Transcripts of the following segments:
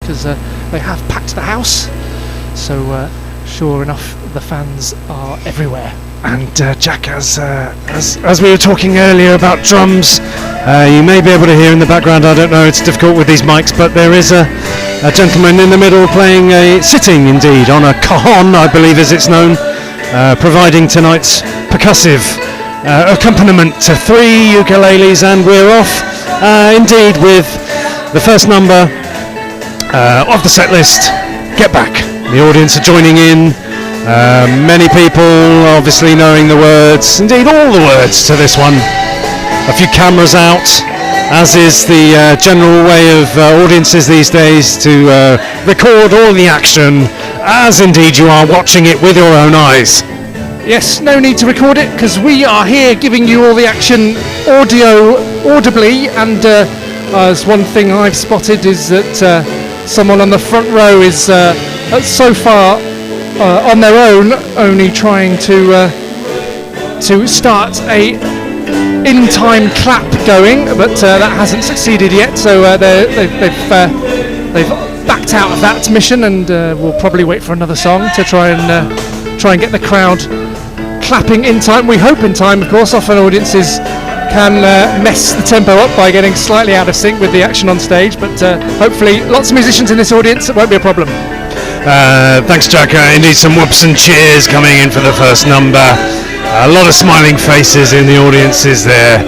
because they have packed the house. So sure enough, the fans are everywhere. And Jack, as we were talking earlier about drums, you may be able to hear in the background, I don't know, it's difficult with these mics, but there is a gentleman in the middle playing sitting indeed on a cajon, I believe as it's known, providing tonight's percussive accompaniment to 3 ukuleles, and we're off indeed with the first number of the set list, Get Back. The audience are joining in. Many people obviously knowing the words, indeed all the words to this one. A few cameras out, as is the general way of audiences these days, to record all the action, as indeed you are watching it with your own eyes. Yes, no need to record it, because we are here giving you all the action audibly, and as one thing I've spotted is that someone on the front row is so far on their own, only trying to start a in-time clap going, but that hasn't succeeded yet. So they've backed out of that mission, and we'll probably wait for another song to try and get the crowd clapping in time. We hope in time, of course. Often audiences can mess the tempo up by getting slightly out of sync with the action on stage, but hopefully lots of musicians in this audience, it won't be a problem. Thanks, Jack. Indeed, some whoops and cheers coming in for the first number. A lot of smiling faces in the audiences there.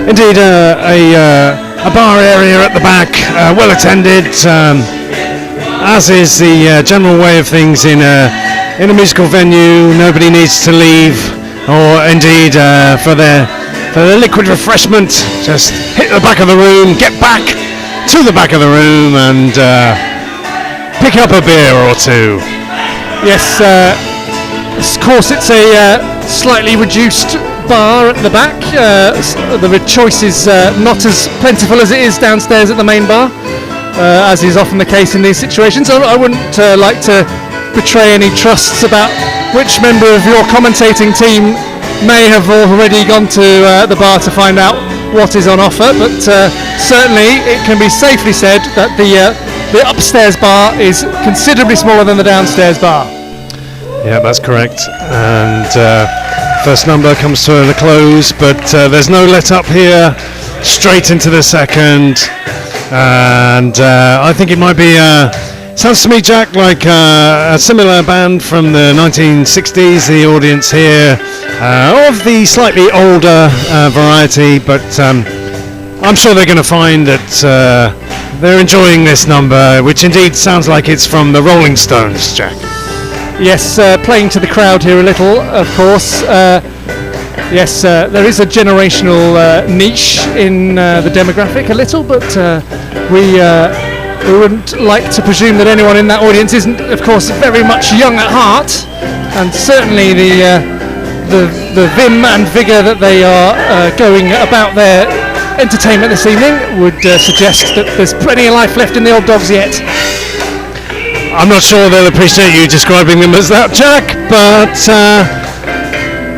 Indeed, a bar area at the back, well attended, as is the general way of things in a musical venue. Nobody needs to leave, or indeed for the liquid refreshment, just hit the back of the room, get back to the back of the room, and pick up a beer or two. Yes, of course it's a slightly reduced bar at the back. The choice is not as plentiful as it is downstairs at the main bar, as is often the case in these situations. I wouldn't like to betray any trusts about which member of your commentating team may have already gone to the bar to find out what is on offer, but certainly it can be safely said that the upstairs bar is considerably smaller than the downstairs bar. Yeah, that's correct. And first number comes to a close, but there's no let up here. Straight into the second, and I think it might be. Sounds to me, Jack, like a similar band from the 1960s. The audience here of the slightly older variety, but I'm sure they're going to find that they're enjoying this number, which indeed sounds like it's from the Rolling Stones, Jack. Yes, playing to the crowd here a little, of course. Yes, there is a generational niche in the demographic a little, but we wouldn't like to presume that anyone in that audience isn't, of course, very much young at heart, and certainly the vim and vigour that they are going about their entertainment this evening would suggest that there's plenty of life left in the old dogs yet. I'm not sure they'll appreciate you describing them as that, Jack, but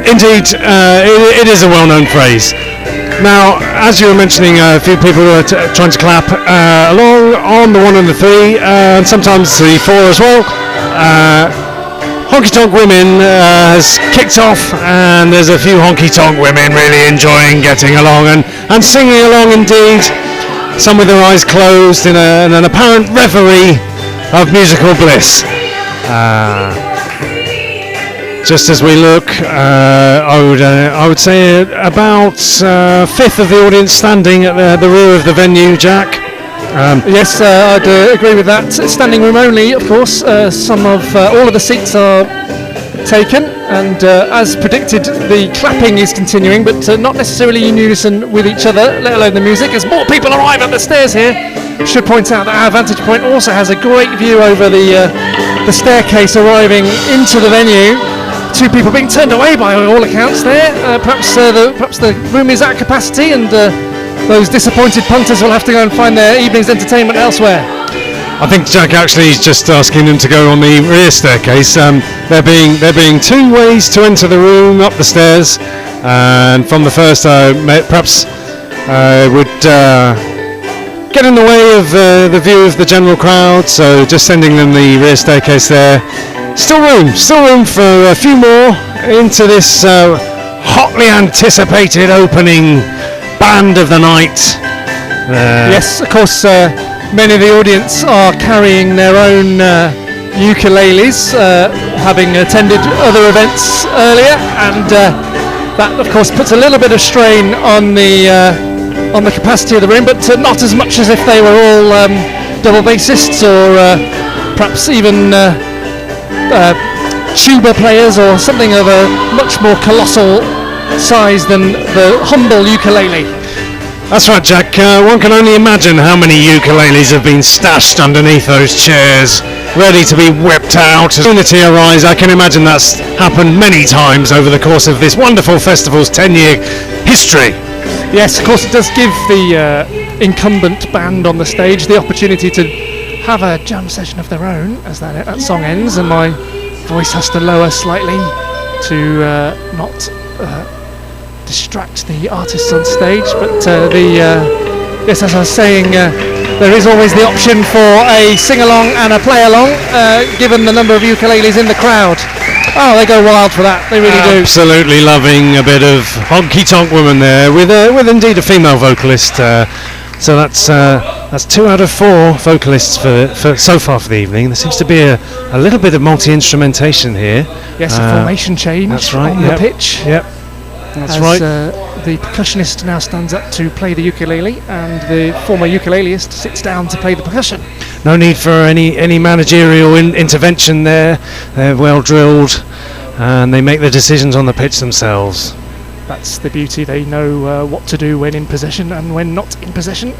indeed it is a well-known phrase. Now, as you were mentioning, a few people are trying to clap along on the 1 and the 3, and sometimes the 4 as well. Honky Tonk Women has kicked off, and there's a few Honky Tonk Women really enjoying getting along and singing along indeed, some with their eyes closed in an apparent reverie of musical bliss. Just as we look, I would say about fifth of the audience standing at the rear of the venue, Jack. Yes, I'd agree with that. Standing room only, of course. All of the seats are taken, and as predicted, the clapping is continuing, but not necessarily in unison with each other, let alone the music. As more people arrive up the stairs here, should point out that our vantage point also has a great view over the staircase arriving into the venue. 2 people being turned away by all accounts there. Perhaps the room is at capacity, and those disappointed punters will have to go and find their evening's entertainment elsewhere. I think Jack actually is just asking them to go on the rear staircase. There being 2 ways to enter the room up the stairs, and from the first, perhaps would get in the way of the view of the general crowd, so just sending them the rear staircase there. Still room for a few more into this hotly anticipated opening band of the night. Yes, of course, many of the audience are carrying their own ukuleles, having attended other events earlier, and that of course puts a little bit of strain on the capacity of the room, but not as much as if they were all double bassists or perhaps even tuba players or something of a much more colossal size than the humble ukulele. That's right, Jack. One can only imagine how many ukuleles have been stashed underneath those chairs, ready to be whipped out as unity arise. I can imagine that's happened many times over the course of this wonderful festival's 10-year history. Yes, of course, it does give the incumbent band on the stage the opportunity to have a jam session of their own as that song ends, and my voice has to lower slightly to not distract the artists on stage. But yes, as I was saying, there is always the option for a sing-along and a play-along, given the number of ukuleles in the crowd. Oh, they go wild for that. They really do. Absolutely loving a bit of honky-tonk woman there, with indeed a female vocalist. So that's 2 out of 4 vocalists for so far for the evening. There seems to be a little bit of multi-instrumentation here. Yes, a formation change. That's right, on the pitch. Yep. That's as, right. The percussionist now stands up to play the ukulele, and the former ukuleleist sits down to play the percussion. No need for any managerial intervention there. They're well drilled, and they make the decisions on the pitch themselves. That's the beauty. They know what to do when in possession and when not in possession.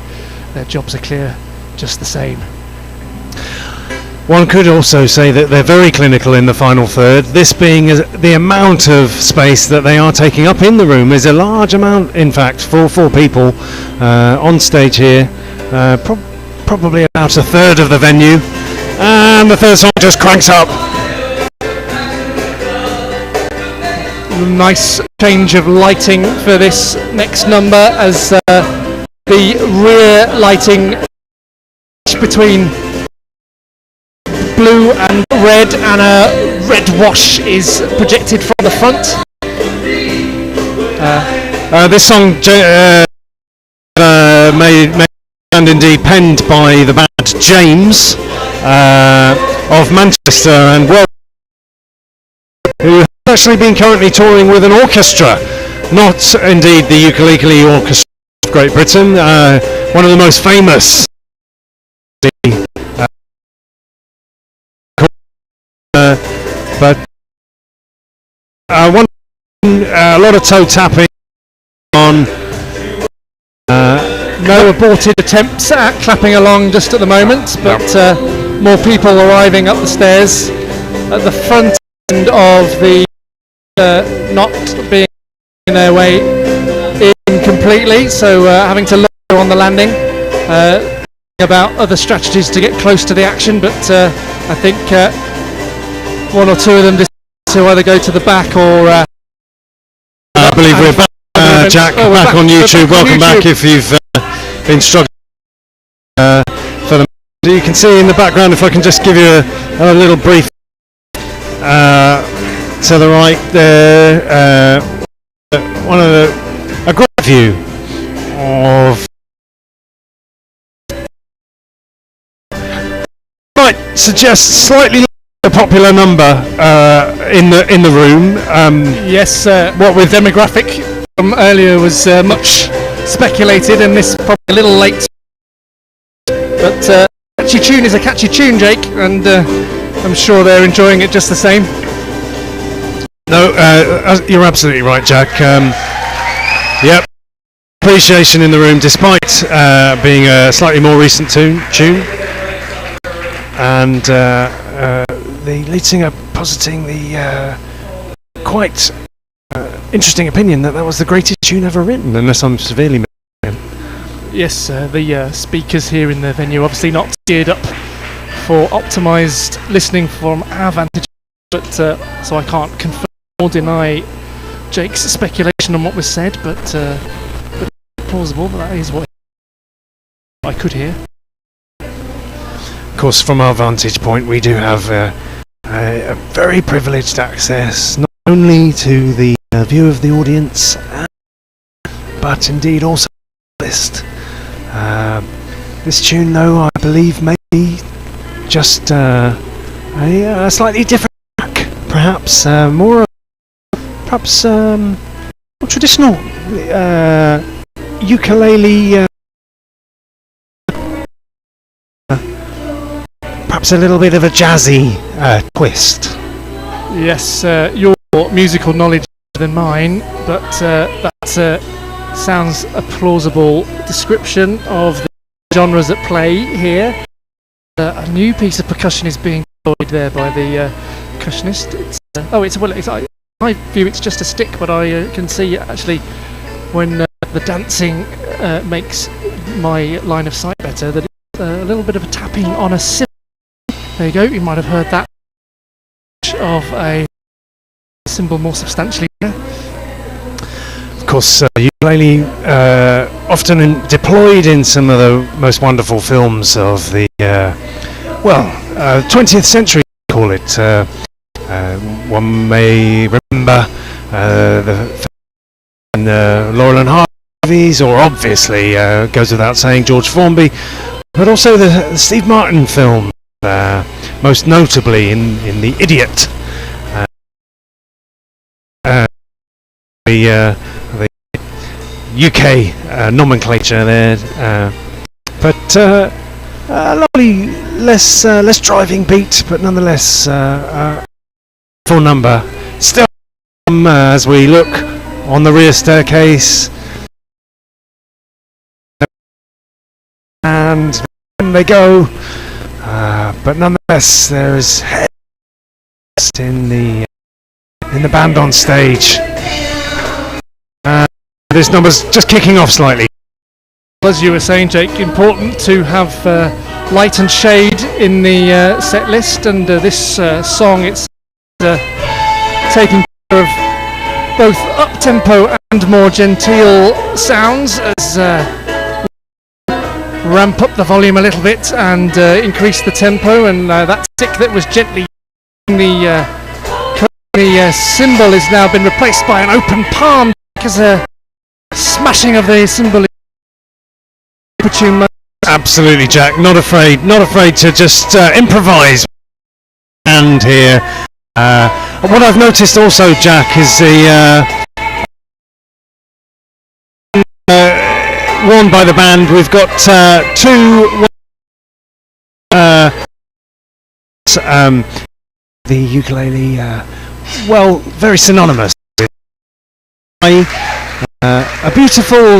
Their jobs are clear just the same. One could also say that they're very clinical in the final third. This being the amount of space that they are taking up in the room is a large amount, in fact, for 4 people on stage here. Probably about a third of the venue. And the third song just cranks up. Nice change of lighting for this next number, as the rear lighting between blue and red, and a red wash is projected from the front. This song may and indeed penned by the band James of Manchester and World, who has actually been currently touring with an orchestra, not indeed the Ukulele Orchestra of Great Britain, one of the most famous. But a lot of toe tapping on. No aborted attempts at clapping along just at the moment, but more people arriving up the stairs at the front end of the not being in their way in completely, so having to look on the landing, about other strategies to get close to the action, but I think 1 or 2 of them decide to either go to the back or I believe we're back, Jack, back on YouTube. Welcome back if you've been struggling for the. You can see in the background, if I can just give you a little brief to the right there, a great view of might suggest slightly a popular number in the room. Yes, what with demographic from earlier was much speculated, and this probably a little late. But catchy tune is a catchy tune, Jake, and I'm sure they're enjoying it just the same. No, you're absolutely right, Jack. Yep, appreciation in the room, despite being a slightly more recent tune, and the lead singer positing the quite interesting opinion that was the greatest tune ever written, unless I'm severely mistaken. Yes, the speakers here in the venue obviously not geared up for optimised listening from our vantage, but so I can't confirm or deny Jake's speculation on what was said, but plausible that is what. I could hear. Of course, from our vantage point, we do have a very privileged access, not only to the view of the audience, but indeed also the list. This tune, though, I believe may be just a slightly different track, perhaps more traditional ukulele. Perhaps a little bit of a jazzy twist. Yes, your musical knowledge is better than mine, but that sounds a plausible description of the genres at play here. A new piece of percussion is being deployed there by the percussionist. I view it's just a stick, but I can see actually when the dancing makes my line of sight better that it's a little bit of a tapping on a cymbal. There you go, you might have heard that of a cymbal more substantially. Of course, ukulele often deployed in some of the most wonderful films of the 20th century, call it. One may remember the Laurel and Hardy's, or obviously goes without saying George Formby, but also the Steve Martin film. Most notably in The Idiot, the UK nomenclature there, but a lovely, less driving beat, but nonetheless full number. Still, as we look on the rear staircase, and they go. But nonetheless, there is head in the band on stage. This number's just kicking off slightly. As you were saying, Jake, important to have light and shade in the set list, and this song, it's taking care of both up-tempo and more genteel sounds as ramp up the volume a little bit and increase the tempo, and that stick that was gently the cymbal has now been replaced by an open palm because a smashing of the cymbal. Absolutely, Jack. Not afraid to just improvise. And here, what I've noticed also, Jack, is the worn by the band. We've got two. The ukulele, very synonymous. A beautiful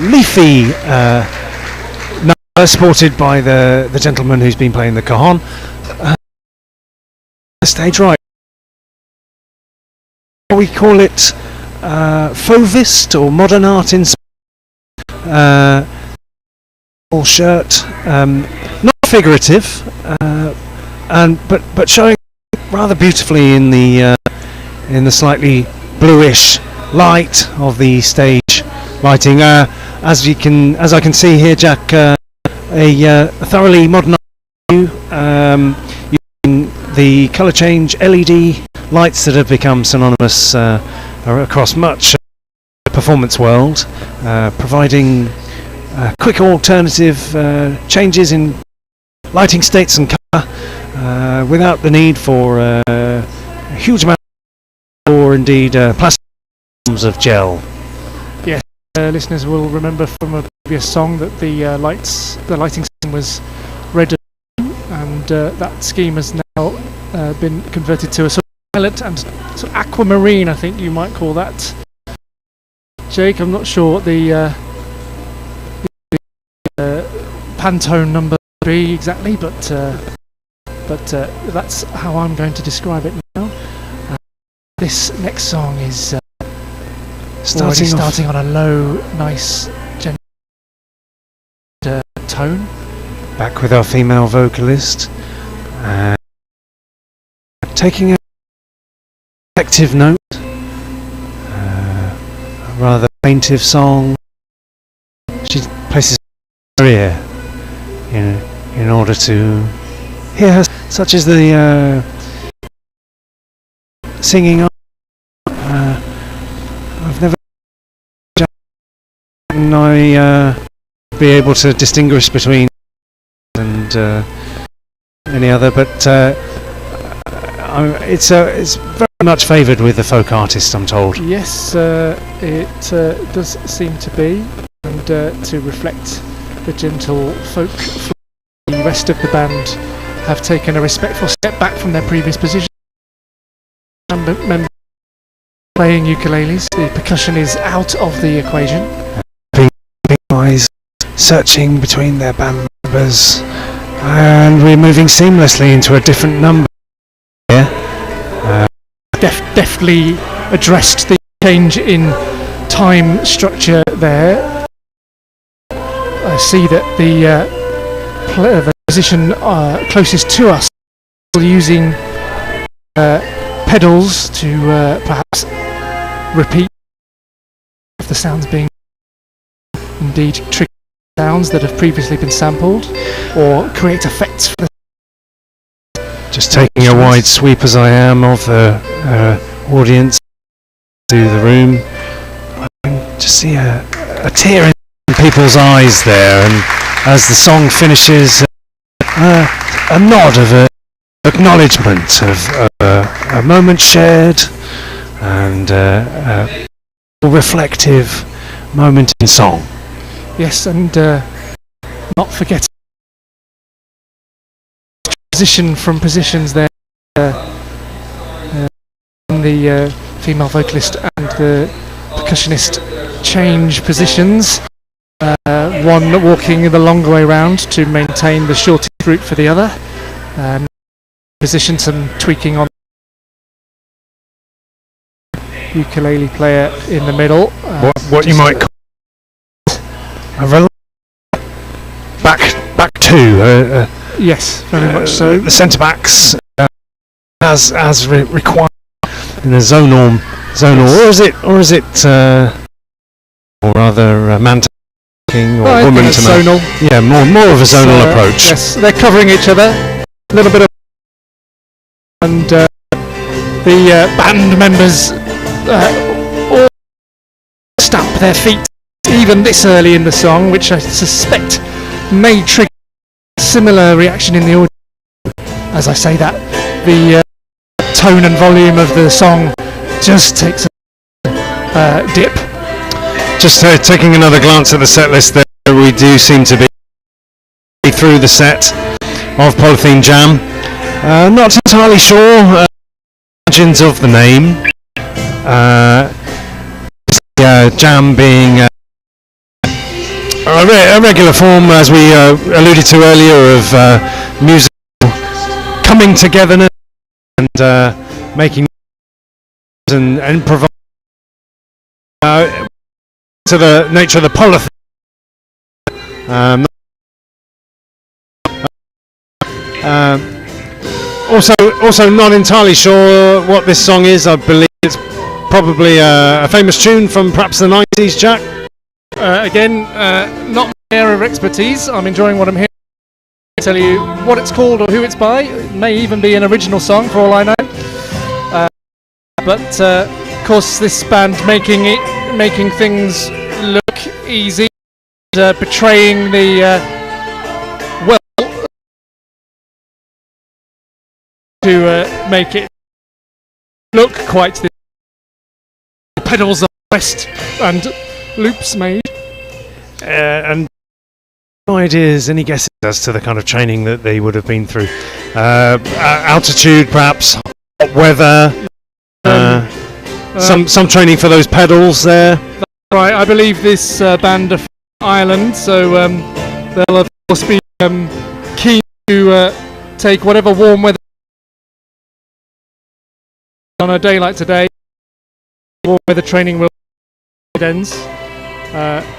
leafy number sported by the gentleman who's been playing the cajon. Stage right. We call it fauvist or modern art in all shirt, not figurative, but showing rather beautifully in the slightly bluish light of the stage lighting. As I can see here, Jack, a thoroughly modern using the colour change LED lights that have become synonymous across much of the performance world, providing quick alternative changes in lighting states and colour without the need for a huge amount or indeed plastic of gel. Yes, listeners will remember from a previous song that the lighting scheme was red, and that scheme has now been converted to a sort of violet and sort of aquamarine, I think you might call that. Jake, I'm not sure what the Pantone number be exactly, but that's how I'm going to describe it now. This next song is starting on a low, nice, gentle tone. Back with our female vocalist, taking a effective note, a rather plaintive song. She places her ear in order to hear her, such as the singing. I've never be able to distinguish between and any other, but it's very much favoured with the folk artist, I'm told. Yes, it does seem to be, and to reflect the gentle folk flow, the rest of the band have taken a respectful step back from their previous position. Members playing ukuleles, the percussion is out of the equation. Big eyes searching between their band members, and we're moving seamlessly into a different number here. Deftly addressed the change in time structure there. I see that the position closest to us using pedals to perhaps repeat the sounds being indeed tricky sounds that have previously been sampled, or create effects for the just taking a wide sweep as I am of the audience to the room. I can just see a tear in people's eyes there, and as the song finishes, a nod of acknowledgement of a moment shared, and a reflective moment in song. Yes, and not forgetting transition from positions there, the female vocalist and the percussionist change positions, one walking the longer way round to maintain the shortest route for the other, position, some tweaking on ukulele player in the middle. What you might call a back two. Yes, very much so. The centre backs as required in a zonal, yes. or is it or rather man to man or woman to man? Zonal. Yeah, more of a zonal approach. Yes, they're covering each other. A little bit of, and the band members all stamp their feet even this early in the song, which I suspect may trigger similar reaction in the audience. As I say that, the tone and volume of the song just takes a dip. Just taking another glance at the set list there, we do seem to be through the set of Polythene Jam. Not entirely sure origins of the name. Jam being a regular form, as we alluded to earlier, of music coming together and making and improvising to the nature of the polythene. Also not entirely sure what this song is. I believe it's probably a famous tune from perhaps the 90s, Jack. Again, not my area of expertise. I'm enjoying what I'm hearing. I can't tell you what it's called or who it's by. It may even be an original song for all I know. But of course, this band making things look easy, and, betraying the to make it look quite the pedals are pressed and loops made. And no ideas, any guesses as to the kind of training that they would have been through? Altitude, perhaps, hot weather, some training for those pedals there. That's right, I believe this band are from Ireland, so they'll of course be keen to take whatever warm weather on a day like today. Warm weather training will ends.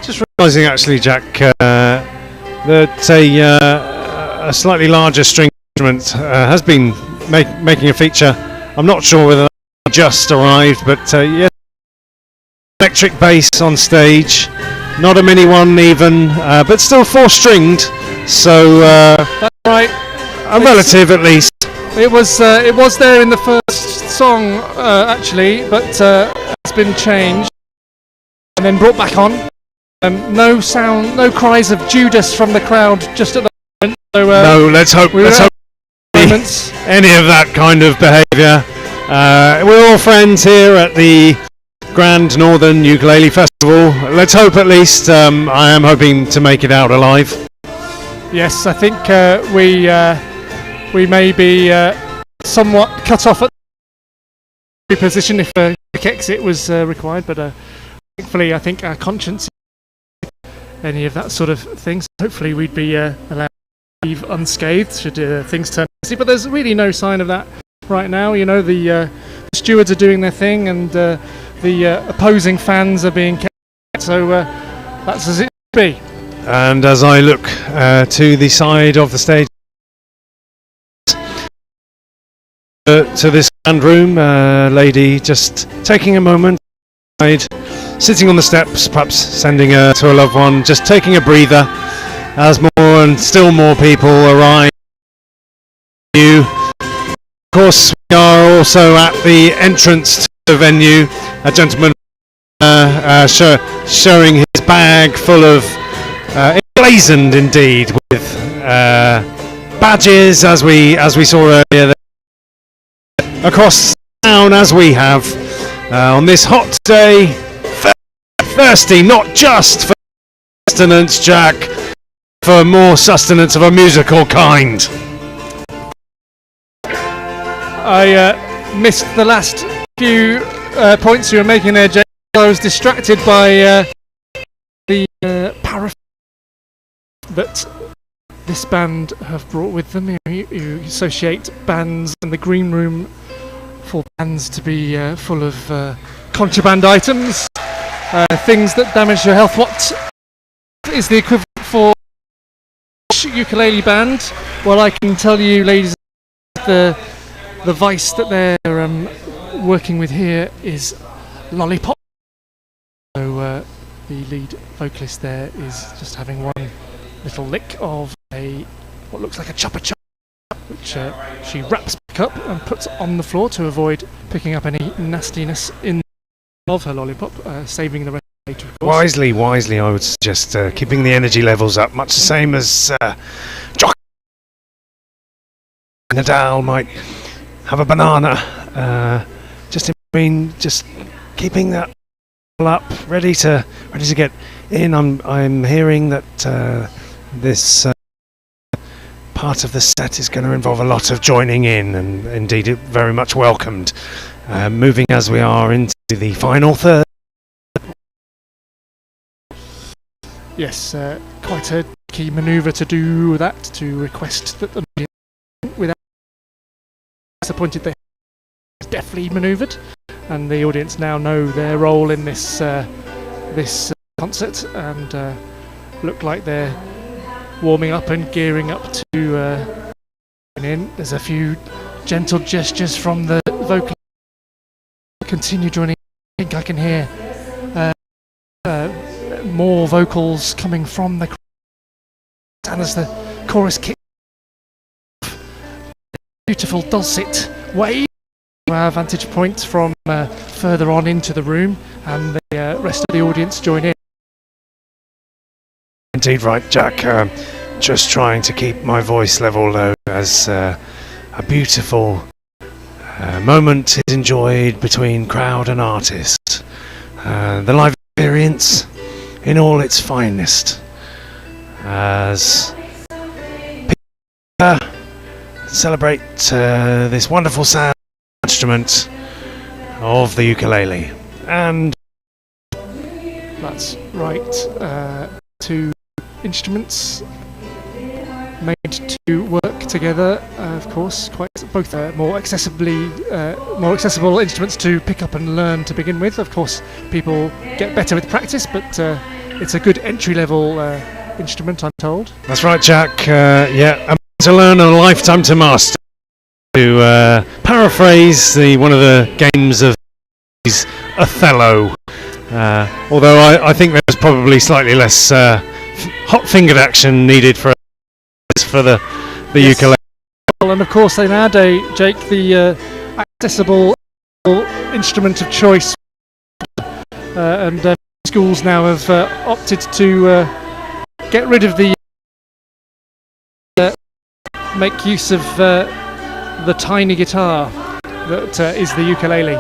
Just realising actually, Jack, that a slightly larger string instrument has been making a feature. I'm not sure whether that just arrived, but yeah, electric bass on stage. Not a mini one even, but still four-stringed. So That's right. a relative at least. It was there in the first song actually, but it's been changed and then brought back on. No sound, no cries of Judas from the crowd just at the moment. So, No, let's hope any of that kind of behaviour. We're all friends here at the Grand Northen Ukulele Festival. Let's hope at least. I am hoping to make it out alive. Yes, I think we may be somewhat cut off at the position if a quick exit was required, but thankfully I think our conscience any of that sort of thing. So hopefully we'd be allowed to leave unscathed should things turn messy, but there's really no sign of that right now. You know, the stewards are doing their thing and the opposing fans are being kept, so that's as it should be. And as I look to the side of the stage to this grand room, lady just taking a moment, sitting on the steps, perhaps sending her to a loved one, just taking a breather as more and still more people arrive. Of course, we are also at the entrance to the venue. A gentleman showing his bag full of, emblazoned indeed with badges, as we saw earlier, across town as we have on this hot day. Thirsty, not just for sustenance, Jack, for more sustenance of a musical kind. I missed the last few points you were making there, Jake. I was distracted by the paraffin that this band have brought with them. You associate bands and the green room for bands to be full of contraband items. Things that damage your health. What is the equivalent for ukulele band? Well, I can tell you, ladies, the vice that they're working with here is lollipop. So the lead vocalist there is just having one little lick of what looks like a chopper chop, which she wraps back up and puts on the floor to avoid picking up any nastiness in of her lollipop, saving the rest later, of course. Wisely, I would suggest keeping the energy levels up, much the same as Nadal might have a banana. Just in between, just keeping that up, ready to get in. I'm hearing that this part of the set is going to involve a lot of joining in, and indeed it very much welcomed. Moving as we are into the final third. Yes, quite a key manoeuvre to do that, to request that the without disappointed they deftly manoeuvred, and the audience now know their role in this concert and look like they're warming up and gearing up to in. There's a few gentle gestures from the vocal. Continue joining. I think I can hear more vocals coming from the crowd, and as the chorus kicks, beautiful dulcet way. Our vantage point from further on into the room, and the rest of the audience join in. Indeed, right, Jack. Just trying to keep my voice level low as a beautiful moment is enjoyed between crowd and artist. The live experience in all its finest as people celebrate this wonderful sound instrument of the ukulele. And that's right, two instruments made to work together, of course, quite both more accessible instruments to pick up and learn to begin with. Of course, people get better with practice, but it's a good entry-level instrument, I'm told. That's right, Jack. Yeah, to learn and a lifetime to master. To paraphrase one of the games of Othello, although I think there's probably slightly less hot-fingered action needed for for the ukulele. And of course, they nowadays, Jake, the accessible instrument of choice, and schools now have opted to get rid of the make use of the tiny guitar that is the ukulele.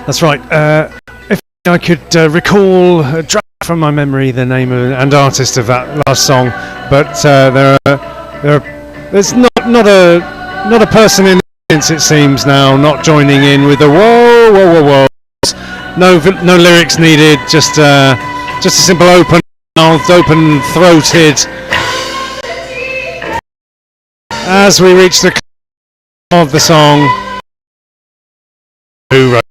That's right. If I could recall, drag from my memory the name and artist of that last song, but there's not a person in the audience, it seems now, not joining in with the whoa whoa whoa whoa. No lyrics needed. Just a simple open mouthed, open throated. As we reach the of the song, who wrote?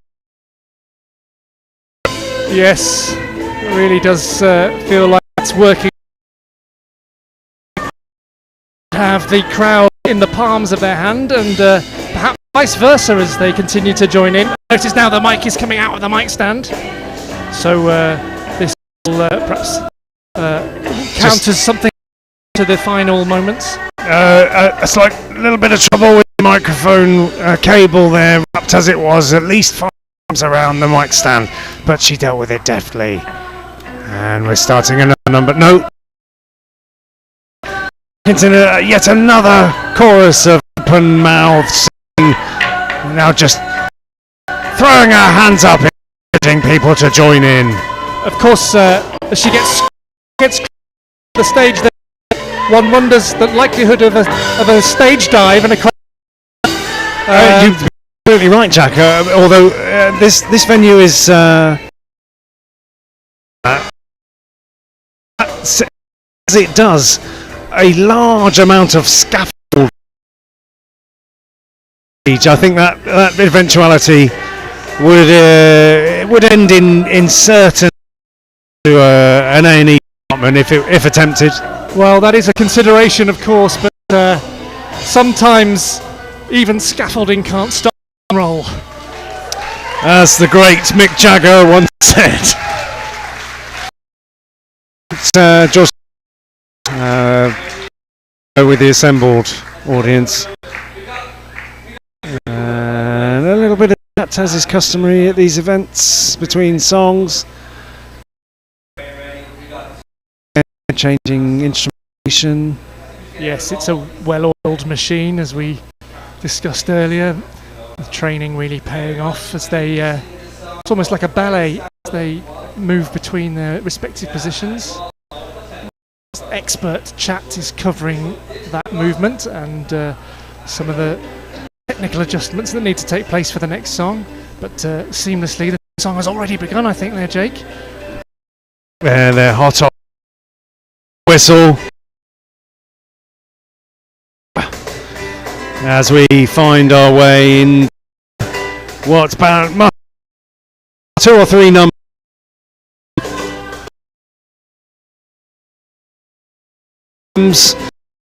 Yes, it really does feel like it's working. Have the crowd in the palms of their hand, and perhaps vice versa as they continue to join in. Notice now the mic is coming out of the mic stand, so this will perhaps count as something to the final moments. A slight little bit of trouble with the microphone cable there, wrapped as it was, at least 5 times around the mic stand, but she dealt with it deftly. And we're starting another number. No. Into yet another chorus of open mouths. Now just throwing her hands up, encouraging people to join in. Of course, as she gets to the stage, one wonders the likelihood of a stage dive and a crash. You're absolutely right, Jack. Although this venue is as it does a large amount of scaffold. I think that eventuality would end in certain to an A&E department if attempted. Well, that is a consideration, of course, but sometimes even scaffolding can't stop rock and roll. As the great Mick Jagger once said. It's George with the assembled audience. And a little bit of that, as is customary at these events between songs. Changing instrumentation. Yes, it's a well-oiled machine, as we discussed earlier. The training really paying off as they it's almost like a ballet as they move between their respective positions. Expert chat is covering that movement and some of the technical adjustments that need to take place for the next song, but seamlessly the song has already begun, I think there, Jake. They're hot off whistle as we find our way in what's about 2 or 3 numbers.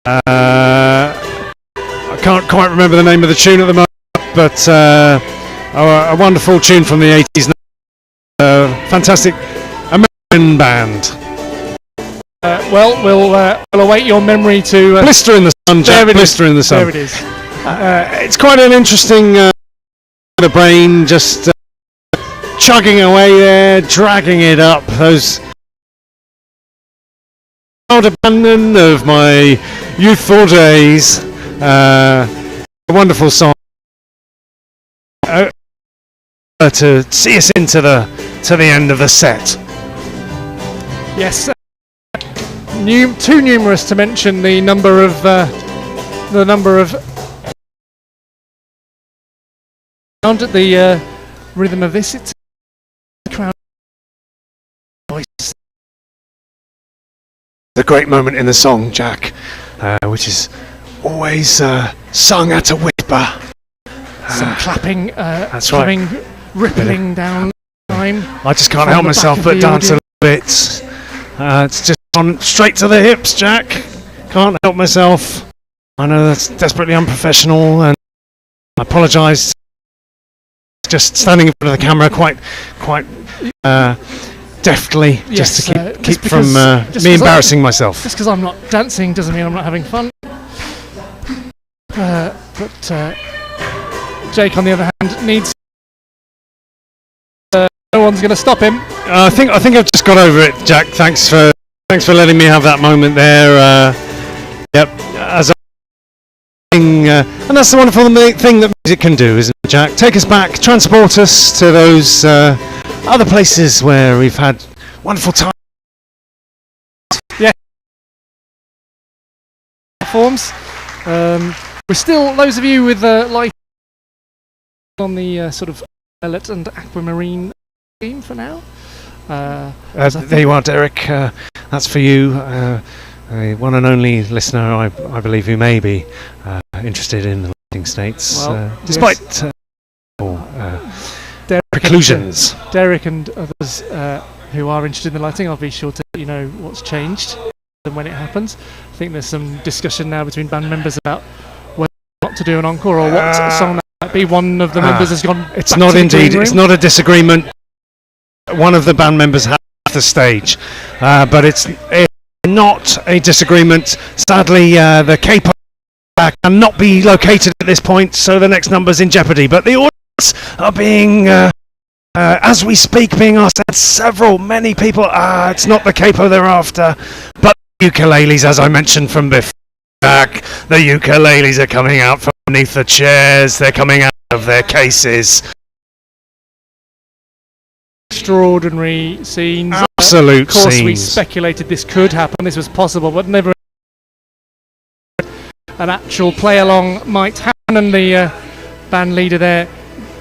I can't quite remember the name of the tune at the moment, but a wonderful tune from the 80s. Fantastic American band. We'll await your memory to... Blister in the Sun, Jack. Blister in the Sun. There it is. It's quite an interesting... the brain just chugging away there, dragging it up. Those... abandon of my youthful days. A wonderful song. To see us into the end of the set. Yes. Too numerous to mention the number of sound at the rhythm of this. It's the crowd voice. The great moment in the song, Jack, which is always sung at a whisper. Some clapping, that's coming right. Rippling down time. I just can't help myself but dance a little bit. It's just on straight to the hips, Jack. Can't help myself. I know that's desperately unprofessional, and I apologise. Just standing in front of the camera, quite deftly, Yes, just to keep just from because- me embarrassing myself. Just because I'm not dancing doesn't mean I'm not having fun. But Jake, on the other hand, needs. No one's going to stop him. I think I've just got over it, Jack. Thanks for letting me have that moment there. Yep, as and that's the wonderful thing that music can do, isn't it, Jack? Take us back, transport us to those other places where we've had wonderful time. Yeah. Platforms. We're still, those of you with light on the sort of violet and aquamarine theme for now. There you are, Derek. That's for you. A one and only listener, I believe, who may be interested in the lighting states, Well, despite Derek preclusions. Derek and others who are interested in the lighting, I'll be sure to let you know what's changed and when it happens. I think there's some discussion now between band members about whether or not to do an encore or what song that might be. One of the members has gone. It's back not to the indeed. green It's room. not a disagreement. One of the band members has the stage, but it's not a disagreement. Sadly, the capo cannot be located at this point, so the next number's in jeopardy. But the audience are being, as we speak, being asked. Many people. It's not the capo they're after, but the ukuleles, as I mentioned from before. The ukuleles are coming out from beneath the chairs. They're coming out of their cases. Extraordinary scenes. Absolute Of course, scenes. we speculated this could happen, this was possible, but never an actual play-along might happen, and the band leader there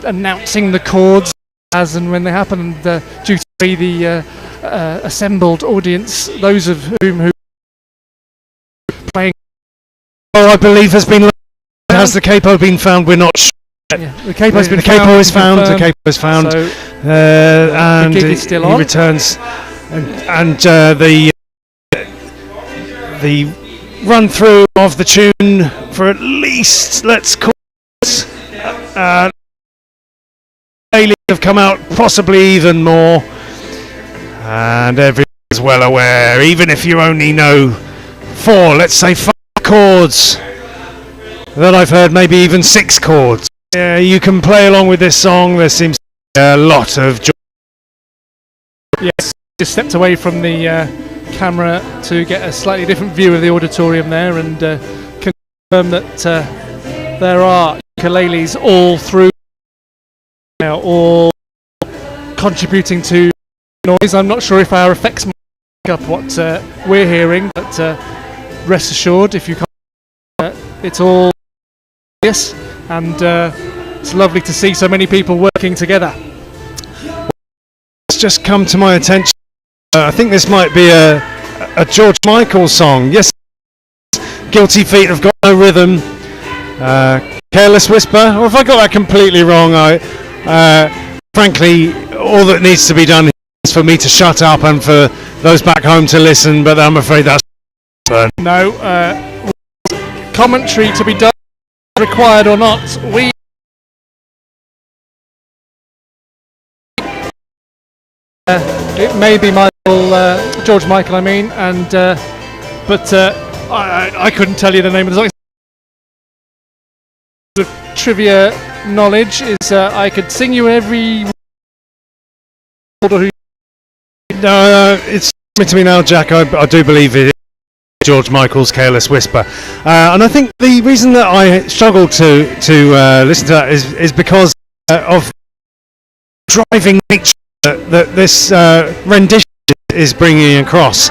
announcing the chords as and when they happen, and due to the assembled audience, those of whom who playing. I believe has been. Has the capo been found? We're not sure. Yeah, the capo's been The capo is found. The capo is found. So And the gig is still he on. returns, and the run through of the tune for at least, let's call it, aliens have come out, possibly even more, and everyone is well aware. Even if you only know 4, let's say 5 chords that I've heard, maybe even 6 chords. You can play along with this song. There seems to be a lot of joy. Yes, just stepped away from the camera to get a slightly different view of the auditorium there, and confirm that there are ukuleles all through now, all contributing to noise. I'm not sure if our effects might pick up what we're hearing, but rest assured, if you can't, it's all yes, and it's lovely to see so many people working together. It's just come to my attention. I think this might be a George Michael song. Yes, Guilty Feet have got no rhythm. Careless Whisper. Or if I got that completely wrong, frankly, all that needs to be done is for me to shut up and for those back home to listen. But I'm afraid that's no commentary to be done, required or not. We. It may be George Michael, I mean, and but I couldn't tell you the name of the song. The trivia knowledge is I could sing you every. No, it's coming to me now, Jack. I do believe it is George Michael's "Careless Whisper," and I think the reason that I struggle to listen to that is because of driving nature that this rendition is bringing across.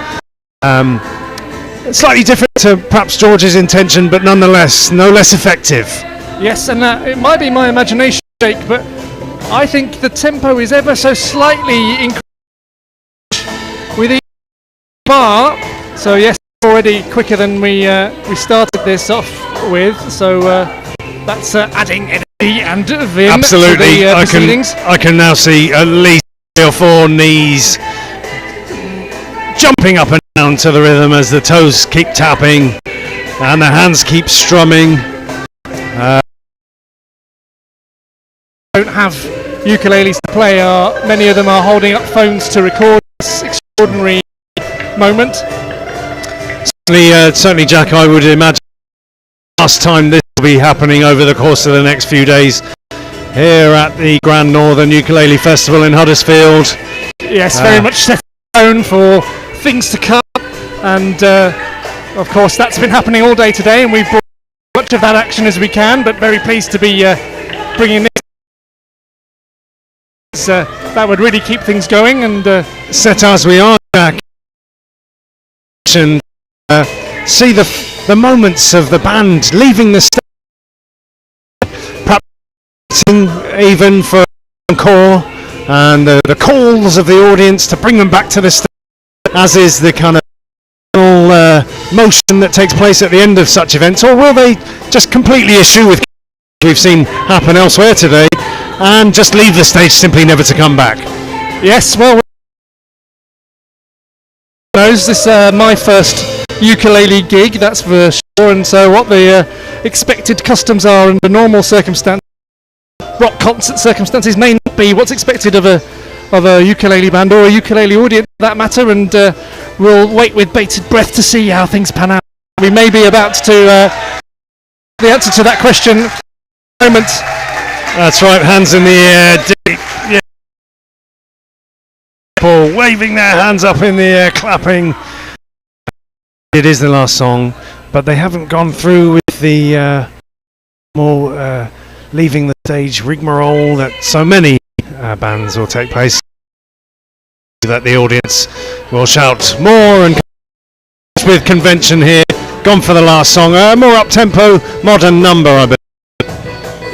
Slightly different to perhaps George's intention, but nonetheless no less effective. Yes, and it might be my imagination, Jake, but I think the tempo is ever so slightly increased with each bar. So yes, already quicker than we started this off with. So that's adding energy and vim Absolutely, to the proceedings. I can now see at least 3 or 4 knees jumping up and down to the rhythm as the toes keep tapping and the hands keep strumming. Don't have ukuleles to play. Many of them are holding up phones to record this extraordinary moment. Certainly, Jack, I would imagine last time this will be happening over the course of the next few days here at the Grand Northen Ukulele Festival in Huddersfield. Yes, very much set in stone for things to come, and of course that's been happening all day today, and we've brought as much of that action as we can, but very pleased to be bringing this. That would really keep things going, and set as we are, Jack, and see the moments of the band leaving the stage, perhaps even for encore, and the calls of the audience to bring them back to the stage, as is the kind of motion that takes place at the end of such events. Or will they just completely eschew with we've seen happen elsewhere today and just leave the stage, simply never to come back? Yes, well, this is my first ukulele gig, that's for sure, and so what the expected customs are under normal circumstances, rock concert circumstances, may not be what's expected of a ukulele band or a ukulele audience for that matter, and we'll wait with bated breath to see how things pan out. We may be about to the answer to that question in a moment. That's right, hands in the air, yeah. People waving their hands up in the air, clapping. It is the last song, but they haven't gone through with the more leaving the stage rigmarole that so many bands will take place. That the audience will shout more and with convention here. Gone for the last song, a more up-tempo, modern number, I believe.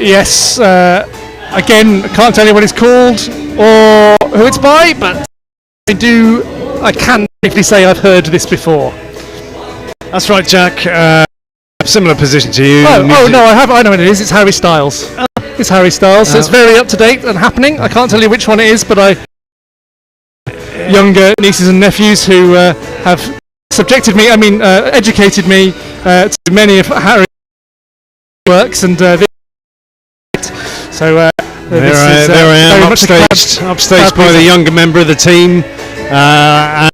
Yes, again, I can't tell you what it's called or who it's by, but I can safely say I've heard this before. That's right, Jack. Similar position to you. No, I know what it is. It's Harry Styles. It's Harry Styles. So it's very up to date and happening. I can't tell you which one it is, but younger nieces and nephews who have educated me to many of Harry's works, and so there I am, upstaged by the younger member of the team, and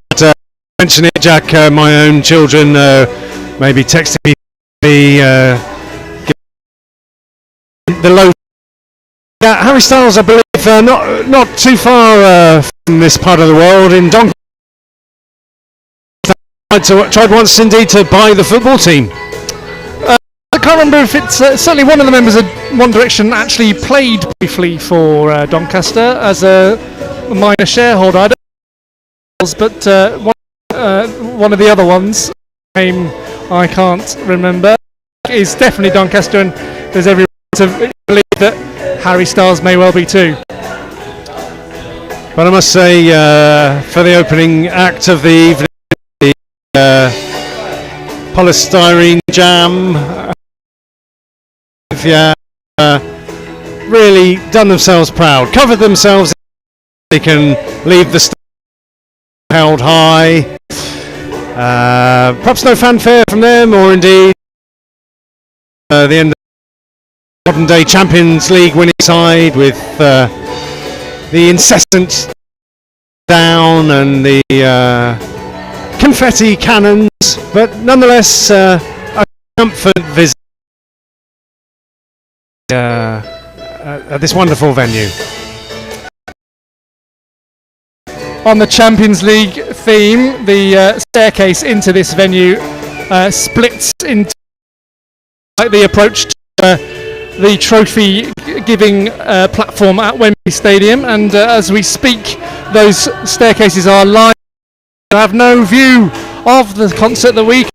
mention it, Jack. My own children may be texting me the low. Harry Styles, I believe, not too far from this part of the world, in Doncaster. Tried once indeed to buy the football team. I can't remember if it's certainly one of the members of One Direction actually played briefly for Doncaster as a minor shareholder. I don't know, but one of the other ones, name I can't remember, is definitely Doncaster, and there's every reason to believe that Harry Styles may well be too. But I must say, for the opening act of the evening, the polystyrene jam, really done themselves proud, covered themselves. They can leave the stage held high. Perhaps no fanfare from them, or indeed the end of the modern day Champions League winning side with the incessant down and the confetti cannons, but nonetheless a comfort visit at this wonderful venue. On the Champions League theme, the staircase into this venue splits into the approach to the trophy giving platform at Wembley Stadium, and as we speak, those staircases are lined. I have no view of the concert that we can,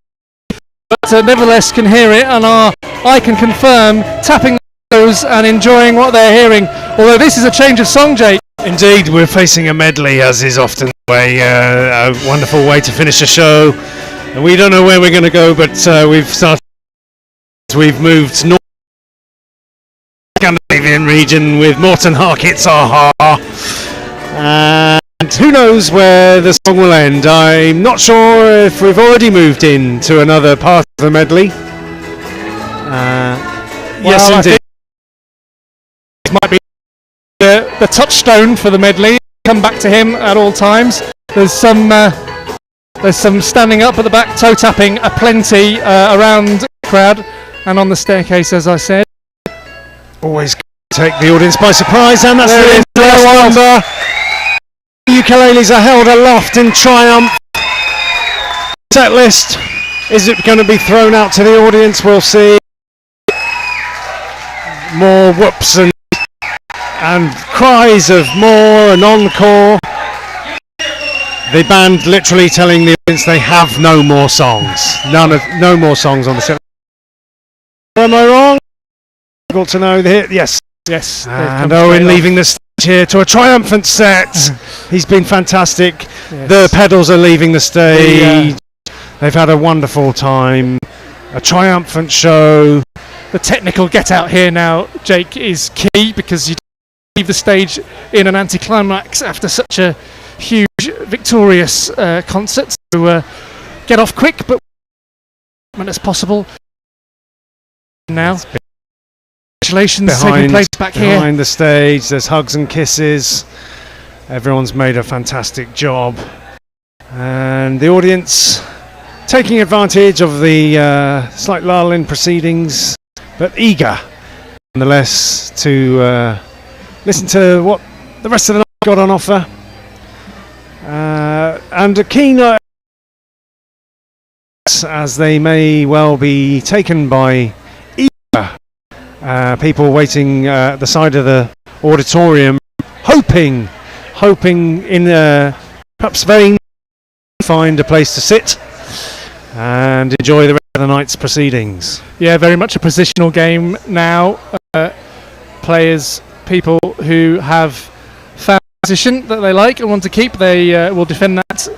but nevertheless can hear it, and I can confirm tapping those and enjoying what they're hearing. Although this is a change of song, Jake. Indeed, we're facing a medley, as is often the way. A wonderful way to finish a show. And we don't know where we're going to go, but we've moved north Scandinavian region with Morton Harkett's Aha. And who knows where the song will end. I'm not sure if we've already moved into another part of the medley. Yes, indeed. It might be the touchstone for the medley. Come back to him at all times. There's some standing up at the back, toe tapping aplenty around the crowd and on the staircase, as I said. Always take the audience by surprise, and that's There the last number. Ukuleles are held aloft in triumph. Set list, is it going to be thrown out to the audience? We'll see. More whoops and cries of more and encore. The band literally telling the audience they have no more songs. No more songs on the set. Am I wrong? Difficult to know. Yes. Yes. And Owen leaving the stage here to a triumphant set. He's been fantastic. Yes. The pedals are leaving the stage. They've had a wonderful time. A triumphant show. The technical get out here now, Jake, is key, because you leave the stage in an anticlimax after such a huge, victorious concert. So get off quick, but as possible. Now, congratulations, taking place back here. Behind the stage, there's hugs and kisses. Everyone's made a fantastic job. And the audience taking advantage of the slight lull in proceedings, but eager, nonetheless, to listen to what the rest of the night got on offer. And a keen as they may well be taken by eager people waiting at the side of the auditorium, hoping in perhaps vain find a place to sit and enjoy the rest of the night's proceedings. Yeah, very much a positional game now. People who have found a position that they like and want to keep, they will defend that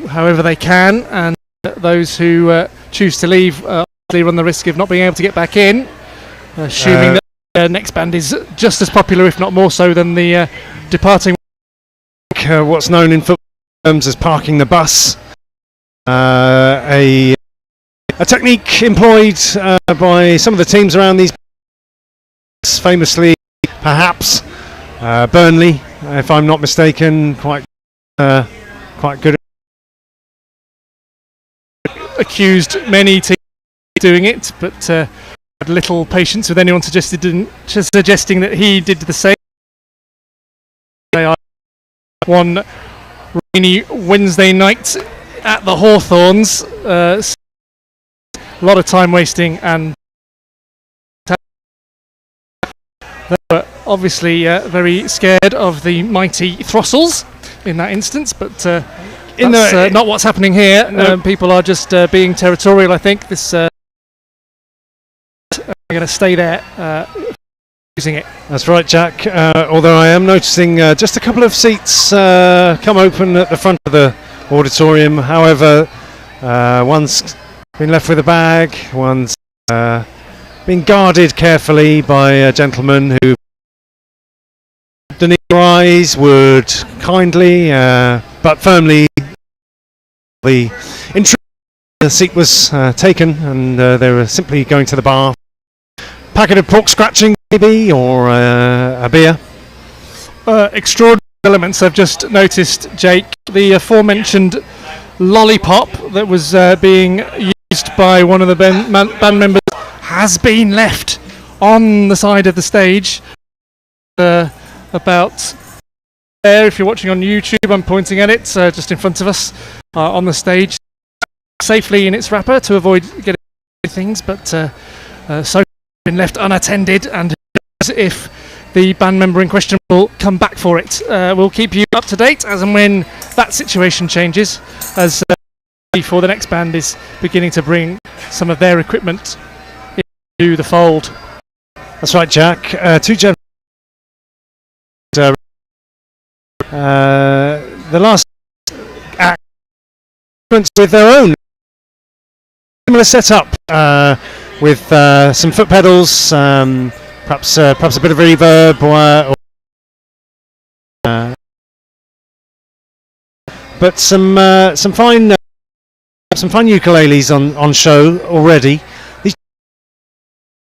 however they can, and those who choose to leave obviously run the risk of not being able to get back in, assuming that the next band is just as popular, if not more so, than the departing. What's known in football terms as parking the bus, a technique employed by some of the teams around these, famously perhaps Burnley, if I'm not mistaken, quite good. Accused many teams of doing it, but had little patience with anyone suggesting that he did the same. They are one rainy Wednesday night at the Hawthorns. A lot of time wasting, and they were obviously very scared of the mighty Throssels in that instance, but that's not what's happening here. No. People are just being territorial, I think. This are going to stay there using it. That's right, Jack. Although I am noticing just a couple of seats come open at the front of the auditorium. However, one's been left with a bag, one's been guarded carefully by a gentleman who, beneath your eyes, would kindly but firmly, the seat was taken, and they were simply going to the bar. Packet of pork scratching, maybe, or a beer. Extraordinary elements I've just noticed, Jake. The aforementioned lollipop that was being used by one of the band members has been left on the side of the stage. About there, if you're watching on YouTube, I'm pointing at it, just in front of us on the stage, safely in its wrapper to avoid getting things, but so been left unattended, and if the band member in question will come back for it. We'll keep you up to date as and when that situation changes, as before the next band is beginning to bring some of their equipment into the fold. That's right, Jack. Two gentlemen. The last act with their own similar setup, with some foot pedals, perhaps a bit of reverb, but some fine ukuleles on show already.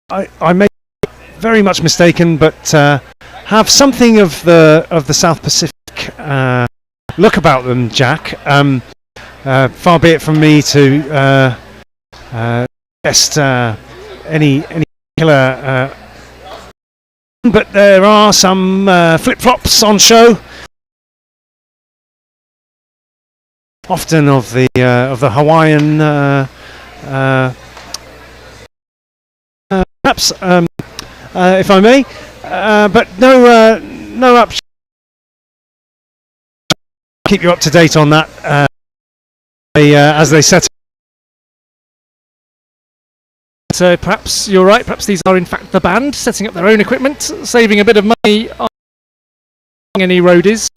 I may be very much mistaken, but have something of the South Pacific look about them, Jack. Far be it from me to suggest any particular, but there are some flip-flops on show. Often of the Hawaiian, perhaps, if I may, but no up. Keep you up to date on that as they set. So perhaps you're right. Perhaps these are in fact the band setting up their own equipment, saving a bit of money on any roadies.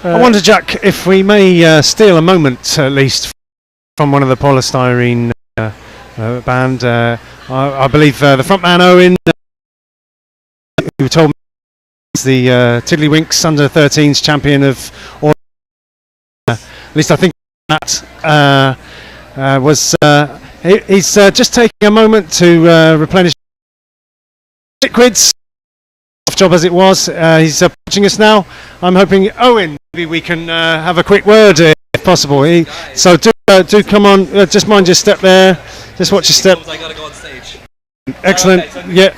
I wonder, Jack, if we may steal a moment at least from one of the polystyrene band. I believe the frontman Owen, who told me he's the Tiddlywinks under-13s champion of all. At least I think that was. He's just taking a moment to replenish liquids. Off job as it was. He's approaching us now. I'm hoping, Owen, maybe we can have a quick word if possible. So do come on. Just mind your step there. Just watch your step. I gotta go on stage. Excellent. Yeah.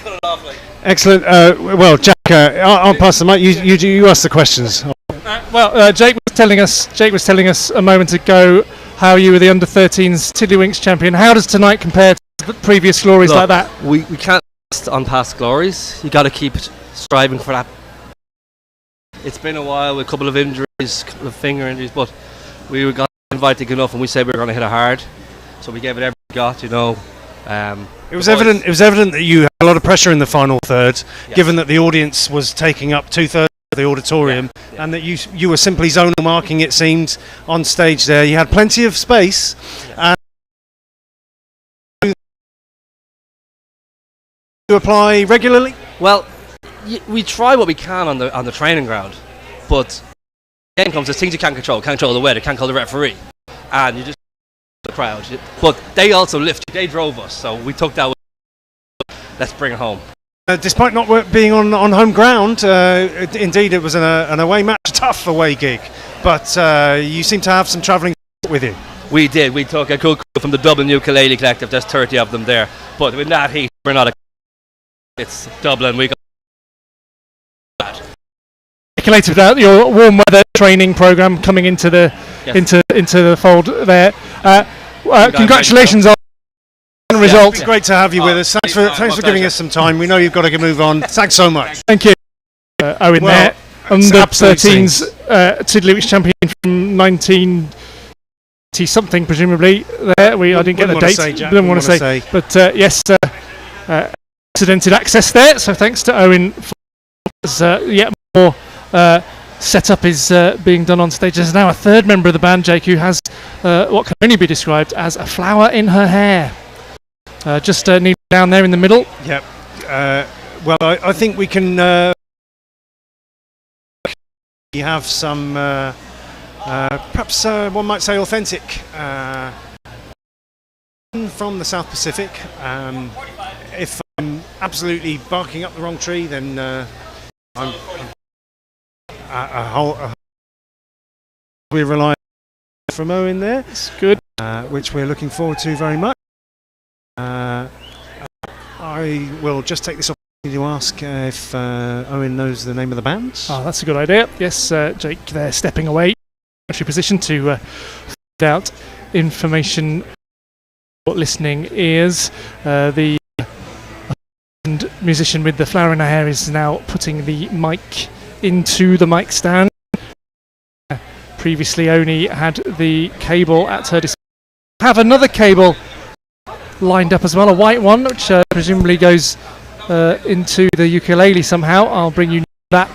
Excellent. Well, Jack, I'll pass the mic. You ask the questions. Jake was telling us a moment ago how you were the under-13s Tiddlywinks champion. How does tonight compare to the previous glories like that? We can't rest on past glories. You got to keep striving for that. It's been a while with a couple of injuries, a couple of finger injuries, but we got invited enough, and we said we were going to hit it hard. So we gave it everything we got, you know. It was evident that you had a lot of pressure in the final third, given that the audience was taking up 2/3 of the auditorium, and that you were simply zonal marking, it seemed, on stage there. You had plenty of space. And you apply regularly? Well, we try what we can on the training ground, but the game comes, there's things you can't control. Can't control the weather, can't control the referee, and you just the crowd. But they also lift you. They drove us, so we took that. Let's bring it home. Despite not being on home ground, indeed it was an away match, a tough away gig, but you seem to have some travelling with you. We did. We took a cool crew from the Dublin Ukulele Collective. There's 30 of them there, but with that heat, we're not. It's Dublin. We got that. Speculated about your warm weather training program coming into the into the fold there. Congratulations on the result. It's great to have you with us. Thanks for giving us some time. We know you've got to move on. Thanks so much. Thank you. Owen there, under 13s Tiddlywinks champion from 1980 something presumably. There I didn't get the date. Didn't want to say, but yes, unprecedented access there. So thanks to Owen for yet more. Setup is being done on stage. There's now a third member of the band, Jake, who has what can only be described as a flower in her hair. Just kneeling down there in the middle. Yep. Well, I think we can. You have some, perhaps one might say, authentic from the South Pacific. If I'm absolutely barking up the wrong tree, then I'm. We rely from Owen there. It's good. Which we're looking forward to very much. I will just take this opportunity to ask if Owen knows the name of the band. Oh, that's a good idea. Yes, Jake there stepping away, entry position to find out information for listening ears. The musician with the flower in her hair is now putting the mic into the mic stand. Previously only had the cable at her disposal. Have another cable lined up as well, a white one, which presumably goes into the ukulele somehow. I'll bring you that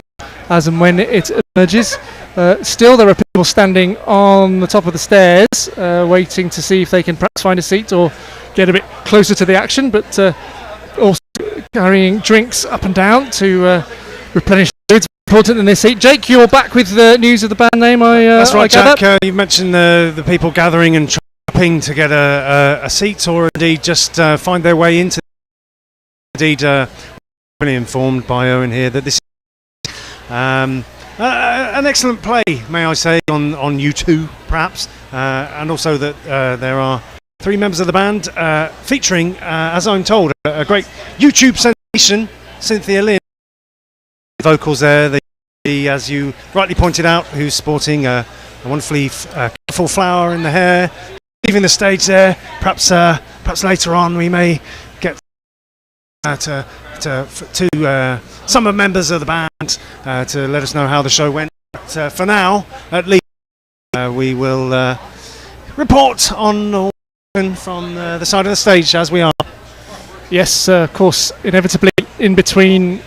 as and when it emerges. Still there are people standing on the top of the stairs waiting to see if they can perhaps find a seat or get a bit closer to the action, but also carrying drinks up and down to replenish fluids. Important in this seat. Jake, you're back with the news of the band name. That's right, Jack. You mentioned the people gathering and trapping to get a seat, or indeed just find their way into. Indeed, really informed by Owen here that this. an excellent play, may I say, on U2 perhaps, and also that there are 3 members of the band featuring, as I'm told, a great YouTube sensation, Cynthia Lynn. Vocals there, as you rightly pointed out, who's sporting a wonderfully colourful flower in the hair, leaving the stage there. Perhaps later on we may get to some of the members of the band to let us know how the show went. But for now, at least, we will report on from the side of the stage as we are. Yes, of course, inevitably in between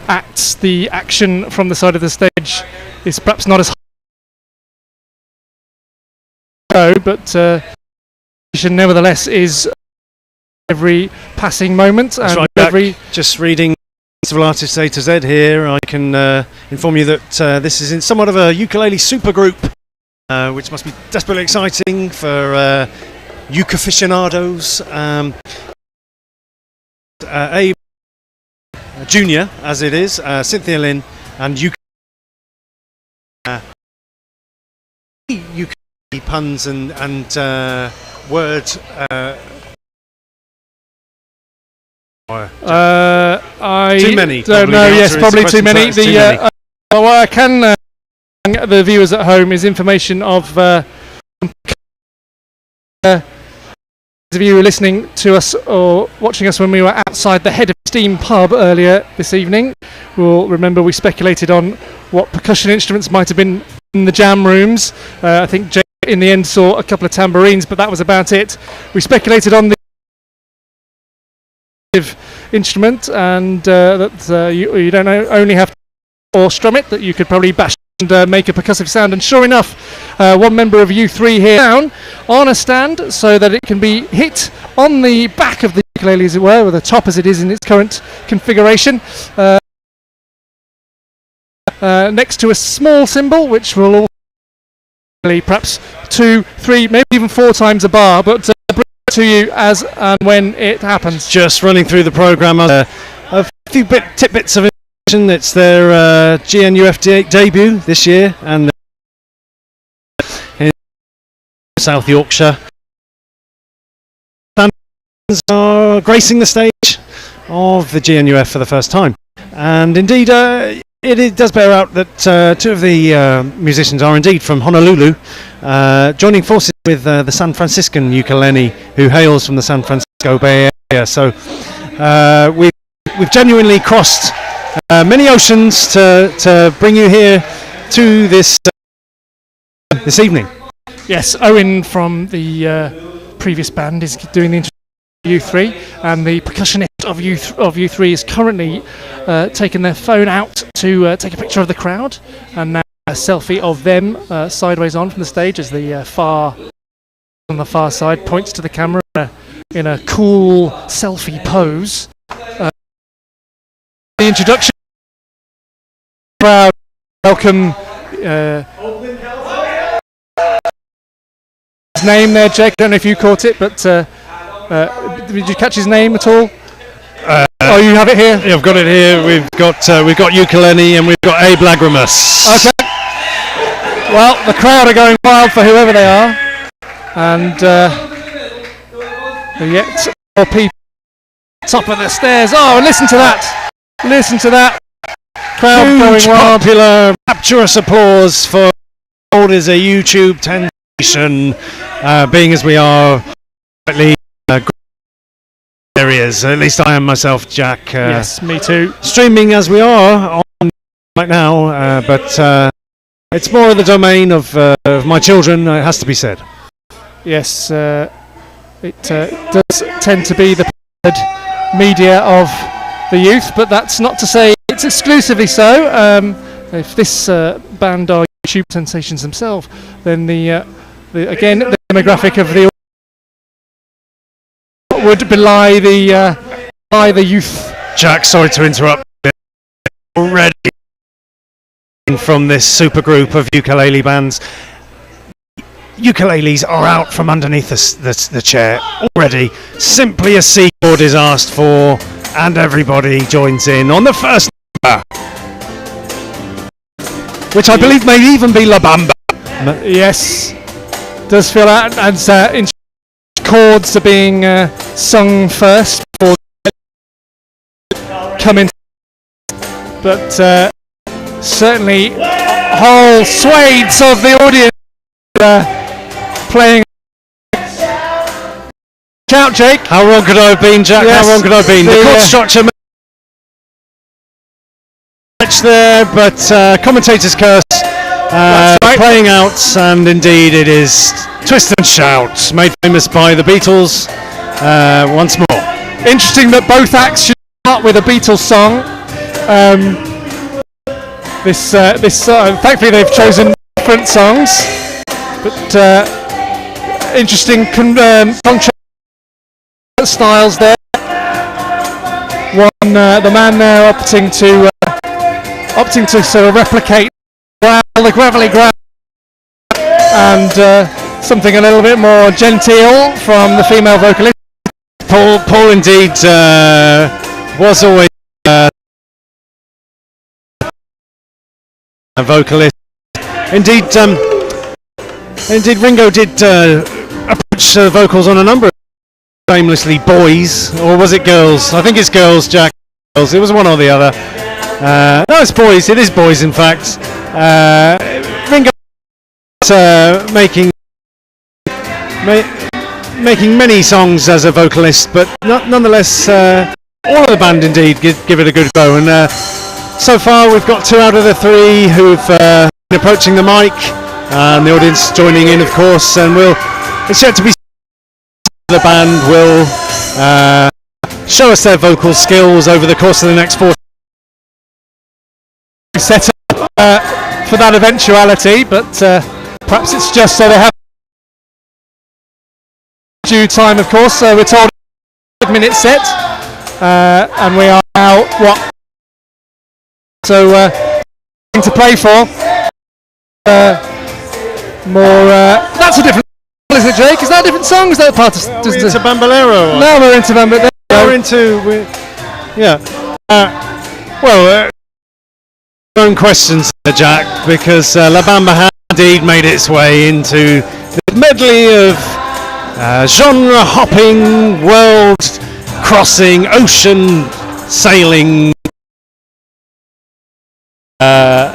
acts, the action from the side of the stage is perhaps not as high, but nevertheless is every passing moment. That's and right, just reading Festival Artists A to Z here, I can inform you that this is in somewhat of a ukulele supergroup, which must be desperately exciting for uke-aficionados. A junior, as it is, Cynthia Lynn, and ukulele puns and word. Too many. Don't know. Yes, probably too many. What I can the viewers at home is information of of you who are listening to us or watching us when we were outside the Head of Steam pub earlier this evening will remember we speculated on what percussion instruments might have been in the jam rooms. I think Jay in the end saw a couple of tambourines, but that was about it. We speculated on the instrument and that you don't only have to or strum it, that you could probably bash and make a percussive sound, and sure enough, one member of U3 here down on a stand so that it can be hit on the back of the ukulele, as it were, or the top as it is in its current configuration, next to a small cymbal which will all perhaps 2, 3, maybe even 4 times a bar, but bring it to you as and when it happens. Just running through the programme, a few tidbits of information. It's their GNUF debut this year, and in South Yorkshire. Bands are gracing the stage of the GNUF for the first time, and indeed it does bear out that 2 of the musicians are indeed from Honolulu, joining forces with the San Franciscan ukulele, who hails from the San Francisco Bay Area. So we've genuinely crossed many oceans to bring you here to this evening. Yes, Owen from the previous band is doing the U3, and the percussionist of U3 is currently taking their phone out to take a picture of the crowd, and now a selfie of them sideways on from the stage as the on the far side points to the camera in a cool selfie pose. The introduction crowd welcome his name there, Jake. I don't know if you caught it, but did you catch his name at all? Oh, you have it here? Yeah, I've got it here. We've got ukulele and we've got Abe Lagramus. Okay. Well, the crowd are going wild for whoever they are, and yet more people top of the stairs. Oh, listen to that! Listen to that crowd Huge, going wild. Popular, rapturous applause for what is a YouTube sensation, being as we are slightly areas. At least I am myself, Jack. Yes, me too. Streaming as we are on right now, but it's more of the domain of my children. It has to be said. Yes, it does tend to be the media of the youth, but that's not to say it's exclusively so. If this band are YouTube sensations themselves, then the demographic of the would belie the youth. Jack, sorry to interrupt. Already from this supergroup of ukulele bands, ukuleles are out from underneath the chair already. Simply a C chord is asked for, and everybody joins in on the first number. which I believe may even be La Bamba. Yes, does feel that, and chords are being sung first before coming, but certainly whole swathes of the audience playing. Shout, Jake. How wrong could I have been, Jack? Yes, how wrong could I have been? The chord structure match there, but Commentators curse playing out, and indeed it is Twist and Shout, made famous by the Beatles once more. Interesting that both acts should start with a Beatles song. Thankfully they've chosen different songs, but interesting contrast styles there. The man there opting to sort of replicate the gravelly ground, and something a little bit more genteel from the female vocalist. Paul indeed was always a vocalist. Indeed, Ringo did approach vocals on a number of famously boys, or was it girls? I think it's girls, Jack. Girls. It was one or the other. No, it's boys. It is boys, in fact. Ringo making many songs as a vocalist, but nonetheless, all of the band indeed give it a good go. And so far, we've got 2 out of the 3 who've been approaching the mic, and the audience joining in, of course. And it's yet to be the band will show us their vocal skills over the course of the next 4 set up for that eventuality, but perhaps it's just so they have due time, of course. So we're told 5-minute set, and we are now to play for more. That's a different. Isn't it, Jake? Is that a different song? Is that a part of? We're into Bambolero. No, we're into Bambolero. Own questions, Jack, because La Bamba has indeed made its way into the medley of genre-hopping, world-crossing, ocean-sailing. I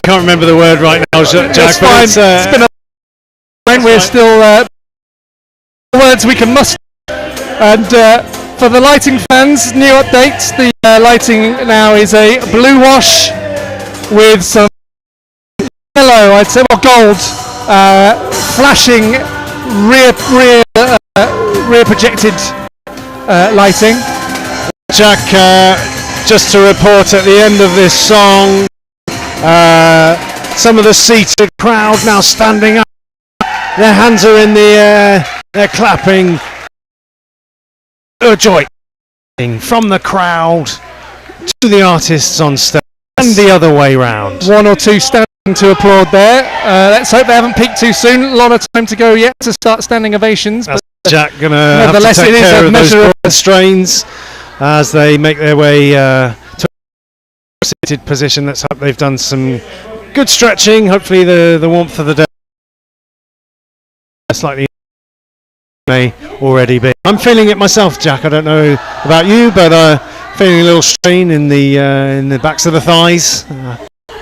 can't remember the word right now, Jack. It's fine. It's been a we're still words we can muster. And for the lighting fans, new updates. The lighting now is a blue wash with some yellow, I'd say, or gold, flashing rear projected lighting. Jack, just to report at the end of this song, some of the seated crowd now standing up. Their hands are in the air. They're clapping. Joy from the crowd to the artists on stage and the other way round. 1 or 2 standing to applaud there. Let's hope they haven't peaked too soon. A lot of time to go yet to start standing ovations. That's but Jack gonna have to take care of those strains as they make their way to a seated position. Let's hope they've done some good stretching. Hopefully the warmth of the day slightly may already be. I'm feeling it myself, Jack. I don't know about you, but feeling a little strain in the backs of the thighs.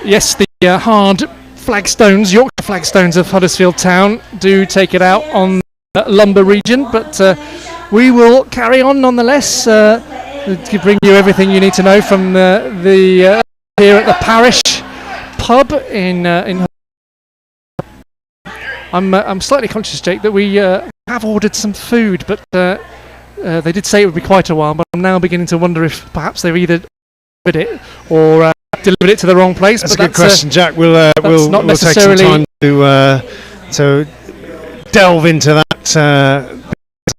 Yes, the hard flagstones, Yorkshire flagstones of Huddersfield town do take it out on the lumber region, but we will carry on nonetheless to bring you everything you need to know from the here at the Parish pub in I'm slightly conscious, Jake, that we have ordered some food, but they did say it would be quite a while, but I'm now beginning to wonder if perhaps they've either delivered it or delivered it to the wrong place. That's a good question, Jack. We'll take some time to delve into that.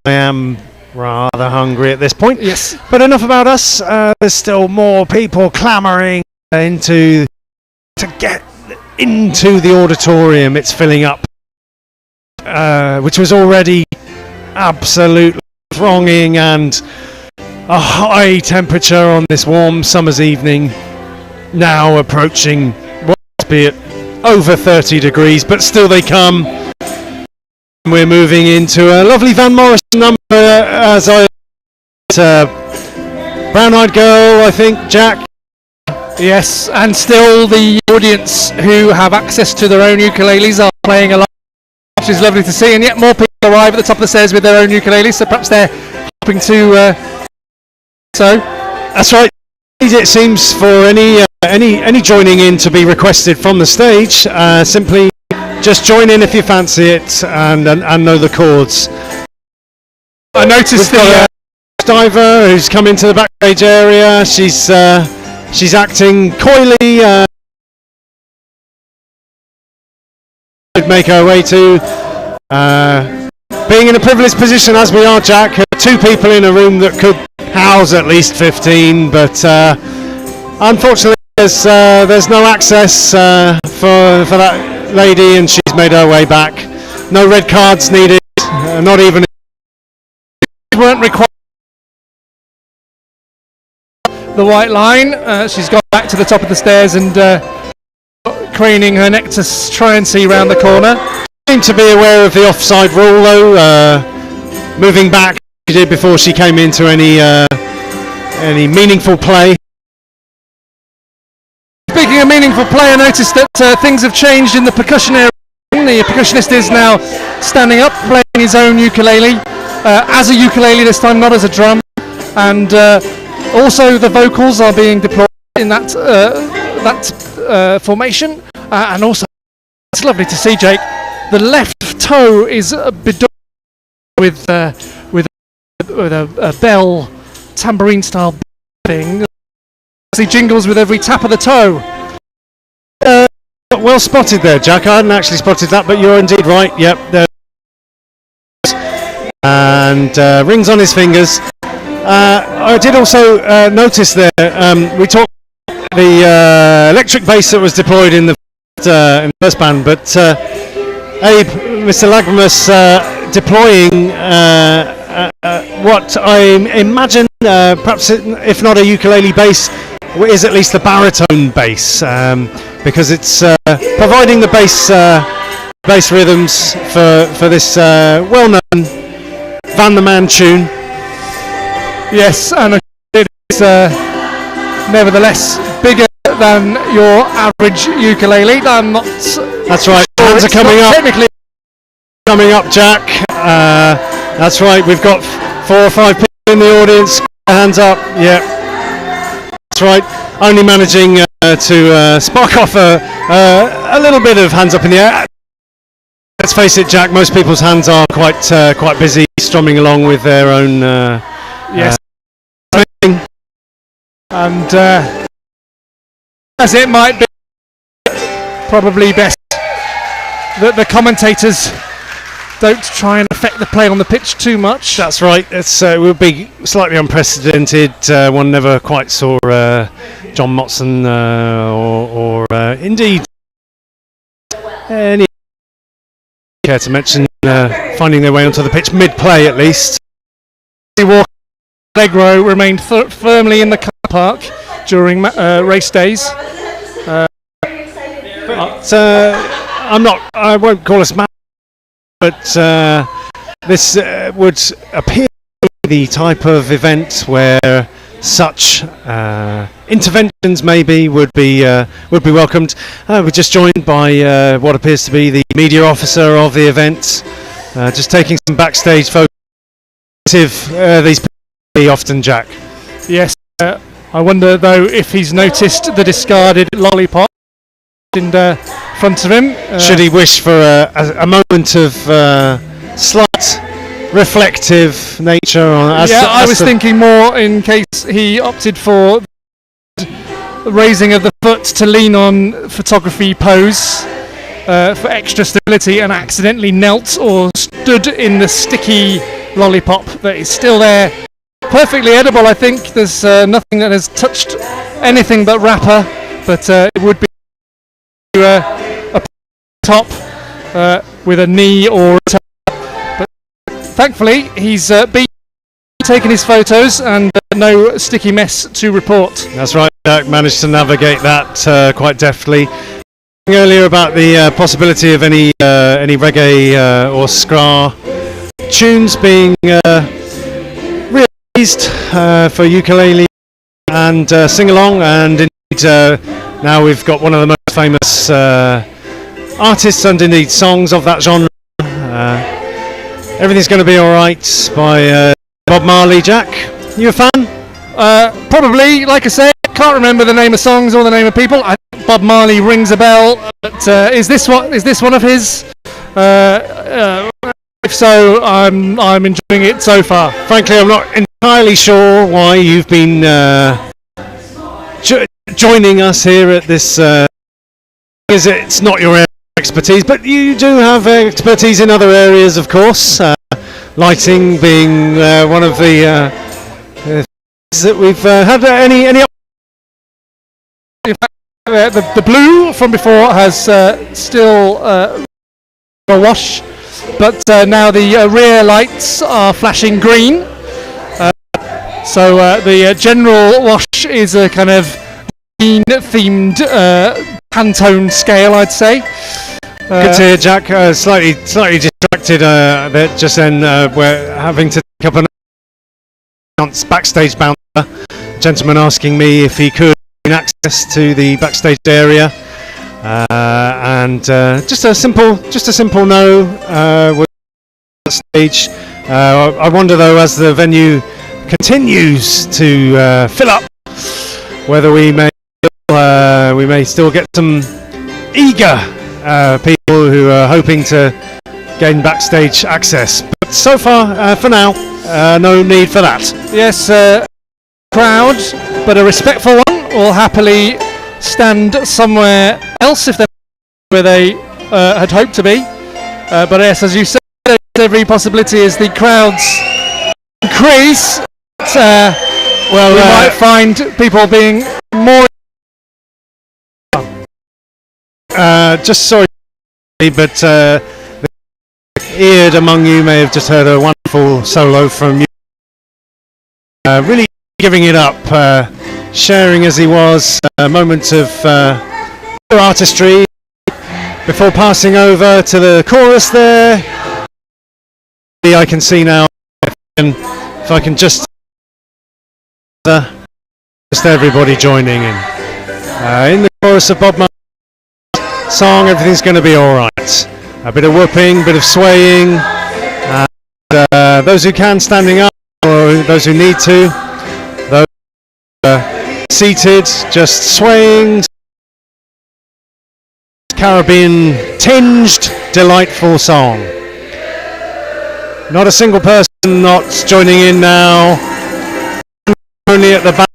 I am rather hungry at this point. Yes. But enough about us. There's still more people clamouring to get into the auditorium. It's filling up, which was already absolutely thronging, and a high temperature on this warm summer's evening now approaching what must be at over 30 degrees, but still they come. We're moving into a lovely Van Morrison number as I Brown-Eyed Girl, I think, Jack. Yes, and still the audience who have access to their own ukuleles are playing along, which is lovely to see, and yet more people arrive at the top of the stairs with their own ukuleles, so perhaps they're hoping to so. That's right. It seems for any joining in to be requested from the stage, simply just join in if you fancy it and know the chords. I noticed the diver who's come into the backstage area. She's acting coyly. Make her way to being in a privileged position as we are, Jack. 2 people in a room that could house at least 15, but unfortunately there's no access for that lady, and she's made her way back. No red cards needed, not even weren't required. The white line, she's gone back to the top of the stairs and craning her neck to try and see round the corner. Seemed to be aware of the offside rule though, moving back she did before she came into any meaningful play. Speaking of meaningful play, I noticed that things have changed in the percussion area. The percussionist is now standing up, playing his own ukulele, as a ukulele this time, not as a drum, and also the vocals are being deployed in that formation, and also it's lovely to see, Jake. The left toe is bedecked with a bell, tambourine style thing. He jingles with every tap of the toe. Well spotted there, Jack. I hadn't actually spotted that, but you're indeed right. Yep, there. And rings on his fingers. I did also notice there. We talked the electric bass that was deployed in the first band, but Abe, Mr. Lagrimus, deploying what I imagine, perhaps if not a ukulele bass, is at least the baritone bass, because it's providing the bass rhythms for this well-known Van the Man tune. Yes, and it is nevertheless bigger than your average ukulele. I'm not. That's right. Hands are coming up. Technically, coming up, Jack. That's right. We've got 4 or 5 people in the audience. Hands up. Yeah. That's right. Only managing to spark off a little bit of hands up in the air. Let's face it, Jack. Most people's hands are quite busy strumming along with their own. Yes. And as it might be, probably best that the commentators don't try and affect the play on the pitch too much. That's right. It will be slightly unprecedented. One never quite saw John Motson or indeed any care to mention finding their way onto the pitch mid-play at least. Allegro remained firmly in the car park during race days. I won't call us mad, but this would appear to be the type of event where such interventions maybe would be welcomed. We're just joined by what appears to be the media officer of the event, just taking some backstage photos. These people often, Jack. Yes, I wonder though if he's noticed the discarded lollipop in front of him. Should he wish for a moment of slight reflective nature? I was thinking more in case he opted for raising of the foot to lean on photography pose for extra stability and accidentally knelt or stood in the sticky lollipop that is still there. Perfectly edible, I think. There's nothing that has touched anything but wrapper, but it would be a top with a knee or a toe. But thankfully, he's beat taking his photos, and no sticky mess to report. That's right, Jack managed to navigate that quite deftly. Earlier about the possibility of any reggae or ska tunes being released for ukulele and sing-along, and indeed now we've got one of the most famous artists and indeed songs of that genre. Everything's Going to Be Alright by Bob Marley. Jack, you a fan? Probably, like I say, can't remember the name of songs or the name of people. Bob Marley rings a bell, but is this one of his? If so, I'm enjoying it so far. Frankly, I'm not entirely sure why you've been joining us here at this. Because it's not your area of expertise, but you do have expertise in other areas, of course. Lighting being one of the things that we've had. Any. In fact, the blue from before has still a wash, but now the rear lights are flashing green. So the general wash is a kind of green-themed Pantone scale, I'd say. Good to hear, Jack. Slightly distracted there just then. We're having to take up an backstage bouncer. Gentleman asking me if he could gain access to the backstage area, and just a simple no. We're on stage. I wonder though, as the venue continues to fill up, whether we may still get some eager people who are hoping to gain backstage access. But so far, for now, no need for that. Yes, crowd, but a respectful one will happily stand somewhere else if they're where they had hoped to be. But yes, as you said, every possibility as the crowds increase. We might find people being more. Just sorry, but the eared among you may have just heard a wonderful solo from you. Really giving it up, sharing as he was a moment of artistry before passing over to the chorus there. I can see now if I can just everybody joining in the chorus of Bob Marley's song, Everything's Going to Be Alright. A bit of whooping, a bit of swaying, and those who can standing up, or those who need to, those seated, just swaying. Caribbean tinged, delightful song. Not a single person not joining in now, only at the back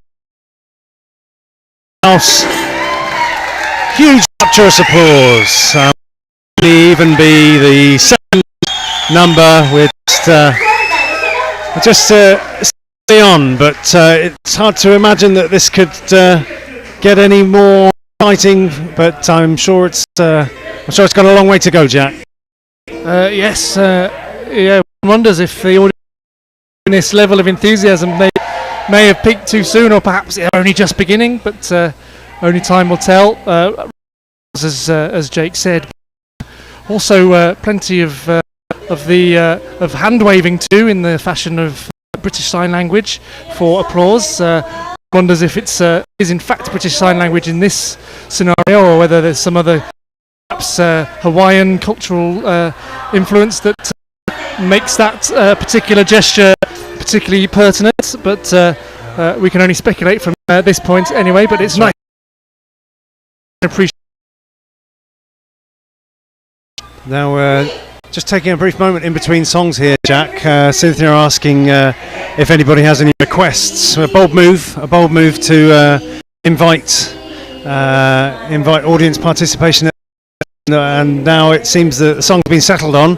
house. Huge rapturous applause. May even be the second number. We're just stay on, but it's hard to imagine that this could get any more exciting. But I'm sure it's got a long way to go, Jack. Yes, yeah. One wonders if the audience in this level of enthusiasm may have peaked too soon, or perhaps they're only just beginning. But only time will tell. As Jake said, also plenty of hand waving too, in the fashion of British Sign Language for applause. Wonders if it's is in fact British Sign Language in this scenario, or whether there's some other perhaps Hawaiian cultural influence that makes that particular gesture particularly pertinent. But we can only speculate from this point anyway. But it's nice. Appreciate. Now, just taking a brief moment in between songs here, Jack. Cynthia asking if anybody has any requests. A bold move to invite audience participation. And now it seems that the song's been settled on,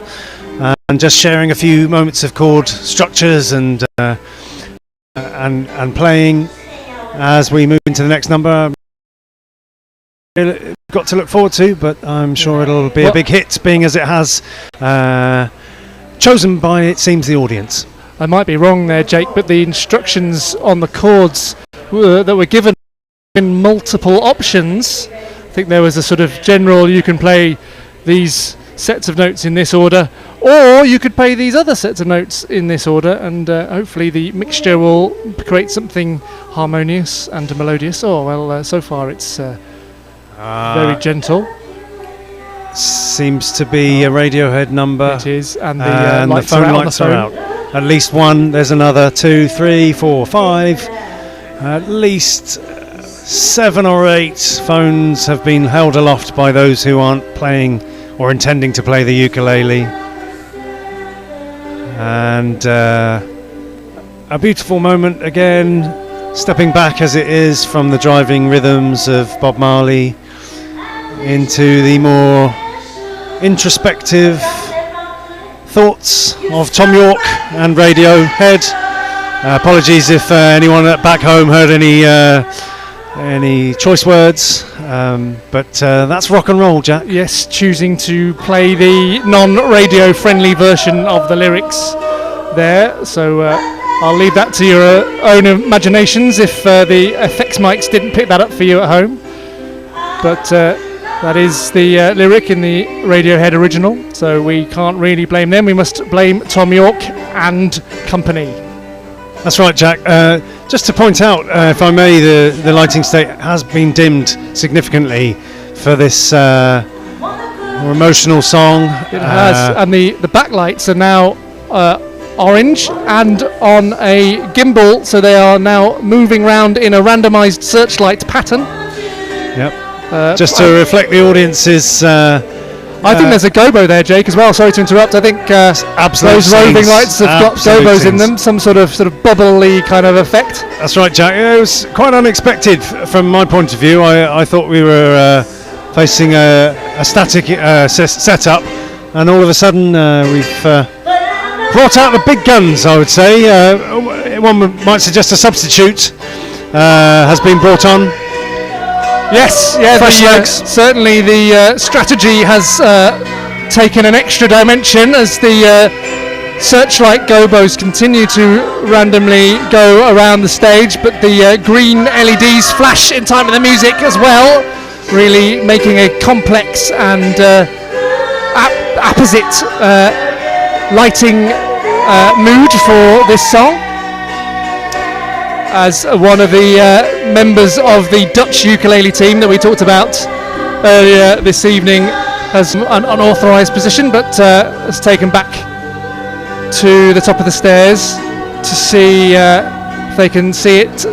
and just sharing a few moments of chord structures and playing as we move into the next number. Got to look forward to, but I'm sure it'll be a big hit, being as it has chosen by, it seems, the audience. I might be wrong there, Jake, but the instructions on the chords that were given in multiple options. I think there was a sort of general, you can play these sets of notes in this order, or you could play these other sets of notes in this order, and hopefully the mixture will create something harmonious and melodious. Oh, well, so far it's very gentle. Seems to be a Radiohead number. It is, and the and the phone lights are out. At least one, there's another, 2, 3, 4, 5. At least 7 or 8 phones have been held aloft by those who aren't playing or intending to play the ukulele. And a beautiful moment again, stepping back as it is from the driving rhythms of Bob Marley into the more introspective thoughts of Tom York and Radiohead. Apologies if anyone back home heard any choice words, but that's rock and roll, Jack. Yes, choosing to play the non-radio friendly version of the lyrics there, so I'll leave that to your own imaginations if the effects mics didn't pick that up for you at home. But that is the lyric in the Radiohead original, so we can't really blame them. We must blame Tom York and company. That's right, Jack. Just to point out, if I may, the lighting state has been dimmed significantly for this more emotional song. It has, and the backlights are now orange and on a gimbal, so they are now moving around in a randomised searchlight pattern. Yep. Just to reflect the audience's. I think there's a gobo there, Jake, as well. Sorry to interrupt. I think those roving lights have got gobos in them, some sort of bubbly kind of effect. That's right, Jack. It was quite unexpected from my point of view. I thought we were facing a static setup, and all of a sudden we've brought out the big guns, I would say. One might suggest a substitute has been brought on. Yes, yeah, certainly the strategy has taken an extra dimension as the searchlight gobos continue to randomly go around the stage, but the green LEDs flash in time with the music as well, really making a complex and apposite lighting mood for this song. As one of the members of the Dutch ukulele team that we talked about earlier this evening has an unauthorised position, but has taken back to the top of the stairs to see if they can see it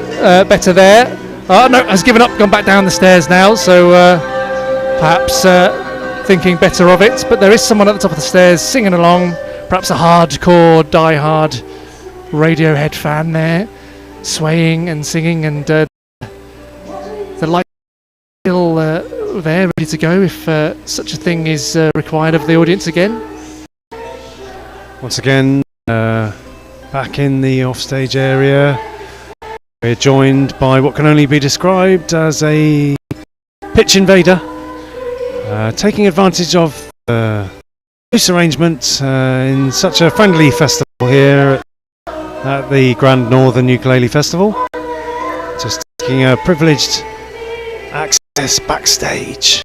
better there. No, has given up, gone back down the stairs now, so perhaps thinking better of it. But there is someone at the top of the stairs singing along, perhaps a hardcore, die-hard Radiohead fan there, swaying and singing, and the light still there, ready to go if such a thing is required of the audience again. Once again, back in the offstage area, we're joined by what can only be described as a pitch invader, taking advantage of loose arrangement in such a friendly festival here at the Grand Northen Ukulele Festival. Just taking a privileged access backstage.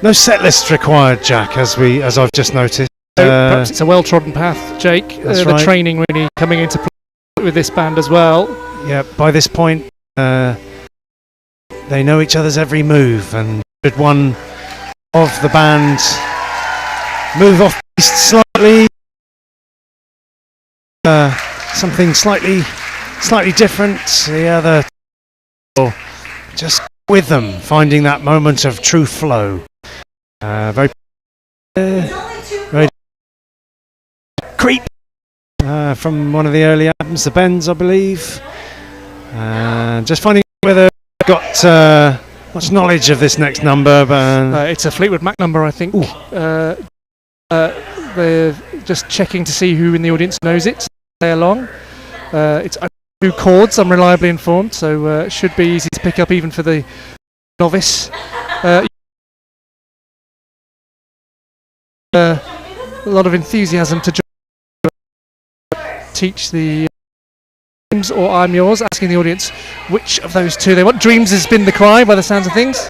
No set list required, Jack, as I've just noticed. Perhaps it's a well-trodden path, Jake. That's the right. Training really coming into play with this band as well. Yeah, by this point, they know each other's every move, and should one of the band move off slightly, something slightly different, the other just with them, finding that moment of true flow. Very creep from one of the early albums, the Bends, I believe. Just finding whether they've got much knowledge of this next number. But it's a Fleetwood Mac number, I think. They're just checking to see who in the audience knows it. Play along. It's 2 chords, I'm reliably informed, so it should be easy to pick up even for the novice. A lot of enthusiasm to join. teach the Dreams or I'm Yours, asking the audience which of those two they want. Dreams has been the cry by the sounds of things,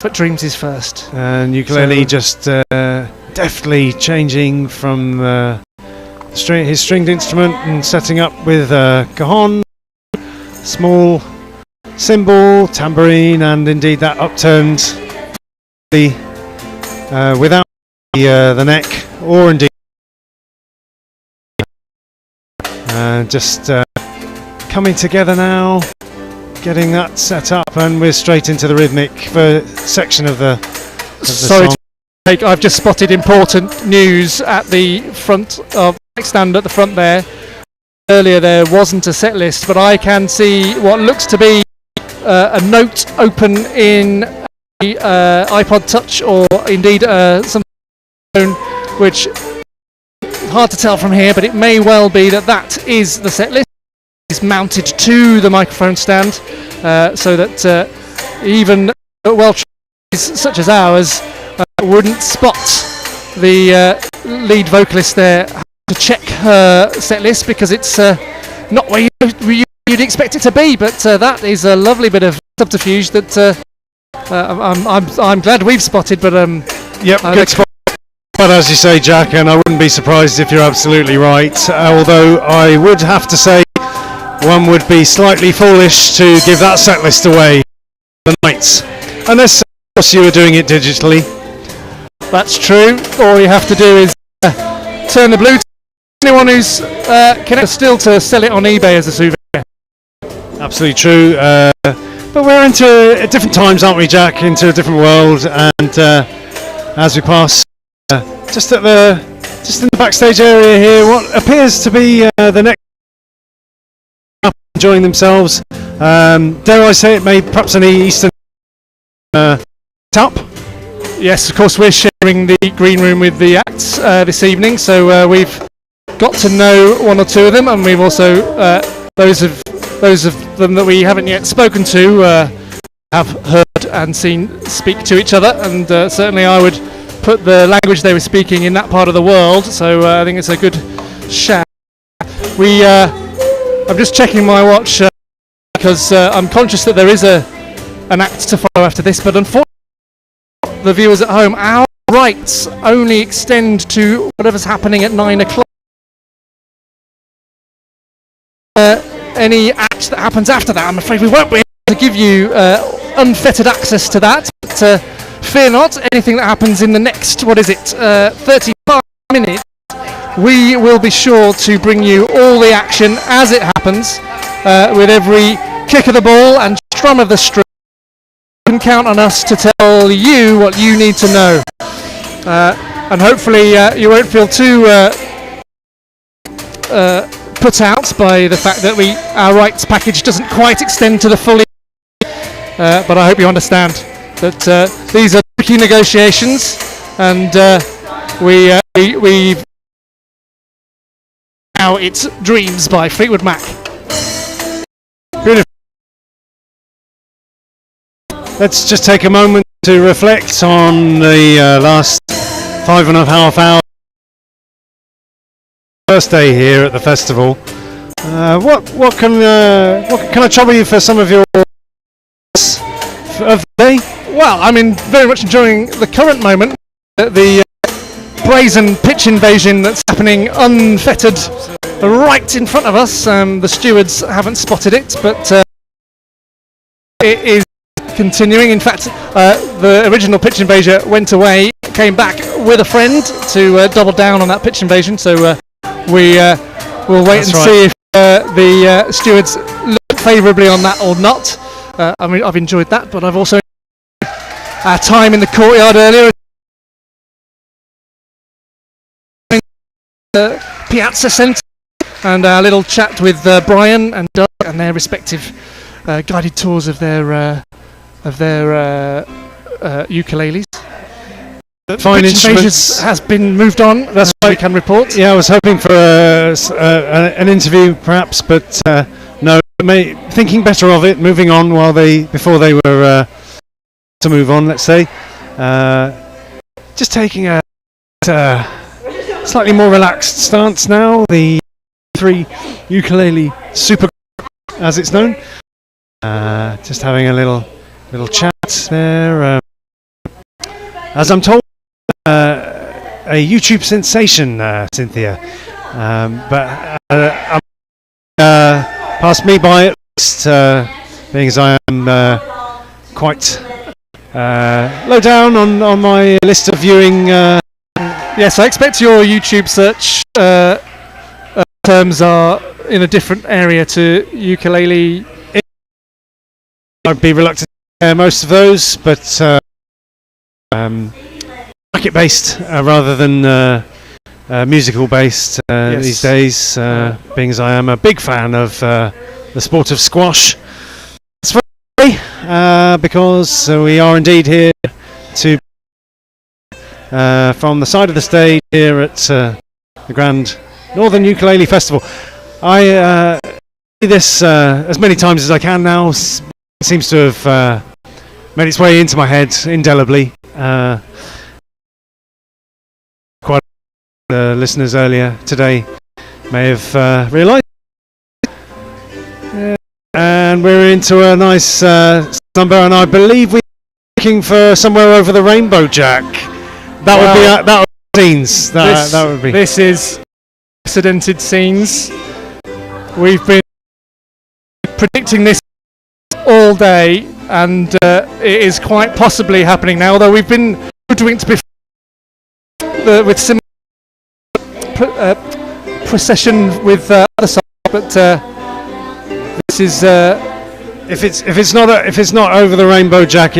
but Dreams is first. And ukulele just deftly changing from his stringed instrument and setting up with cajon, small cymbal, tambourine, and indeed that upturned without the neck, or indeed just coming together now, getting that set up, and we're straight into the rhythmic section of the Sorry song. I've just spotted important news at the front of the stand at the front there. Earlier there wasn't a set list, but I can see what looks to be a note open in a iPod Touch, or indeed some phone, which hard to tell from here, but it may well be that is the set list. It's mounted to the microphone stand, so that even well-trained such as ours wouldn't spot the lead vocalist there to check her set list, because it's not where you'd expect it to be. But that is a lovely bit of subterfuge that I'm glad we've spotted. But Yep, good spot. But as you say, Jack, and I wouldn't be surprised if you're absolutely right, although I would have to say one would be slightly foolish to give that set list away the nights, unless of course you were doing it digitally. That's true. All you have to do is turn the Bluetooth. Anyone who's connected still to sell it on eBay as a souvenir. Absolutely true. But we're into different times, aren't we, Jack? Into a different world, and as we pass just in the backstage area here, what appears to be the next enjoying themselves. Dare I say it, perhaps an Eastern top. Yes, of course, we're sharing the green room with the acts this evening, so we've got to know one or two of them, and we've also those of them that we haven't yet spoken to have heard and seen speak to each other, and certainly I would put the language they were speaking in that part of the world, so I think it's a good shout. I'm just checking my watch because I'm conscious that there is an act to follow after this, but unfortunately the viewers at home, our rights only extend to whatever's happening at 9 o'clock. Any act that happens after that, I'm afraid we won't be able to give you unfettered access to that, but fear not, anything that happens in the next, 35 minutes, we will be sure to bring you all the action as it happens, with every kick of the ball and strum of the string. You can count on us to tell you what you need to know, and hopefully you won't feel too put out by the fact that our rights package doesn't quite extend to the full. But I hope you understand that these are tricky negotiations, and we've now it's Dreams by Fleetwood Mac. Beautiful. Let's just take a moment to reflect on the last 5.5 hours. First day here at the festival. What can I trouble you for some of your of the day? Well, I'm very much enjoying the current moment, the brazen pitch invasion that's happening unfettered right in front of us. The stewards haven't spotted it, but it is continuing. In fact, the original pitch invasion went away, came back with a friend to double down on that pitch invasion, so we'll wait and see if the stewards look favourably on that or not. I've enjoyed that, but I've also enjoyed our time in the courtyard earlier, Piazza Centre, and our little chat with Brian and Doug and their respective guided tours of their ukuleles. Fine instruments has been moved on. That's what we can report. Yeah, I was hoping for an interview, perhaps, but no. Thinking better of it, moving on before they were to move on. Let's say, just taking a slightly more relaxed stance now. The 3 ukulele super, as it's known. Just having a little chat there. As I'm told, a YouTube sensation, Cynthia. But passed me by at least, being as I am quite low down on my list of viewing. Yes, I expect your YouTube search terms are in a different area to ukulele. I'd be reluctant to share most of those, but market-based rather than musical-based Yes. these days, being as I am a big fan of the sport of squash. It's very because we are indeed here to from the side of the stage here at the Grand Northen Ukulele Festival. I see this as many times as I can now. It seems to have made its way into my head indelibly. Quite the listeners earlier today may have realised. And we're into a nice number, and I believe we're looking for Somewhere Over the Rainbow, Jack. That would be that would be scenes. That would be. This is unprecedented scenes. We've been predicting this all day, and it is quite possibly happening now. Although we've been hoodwinked before with similar procession with other songs, but this is if it's not Over the Rainbow, Jack.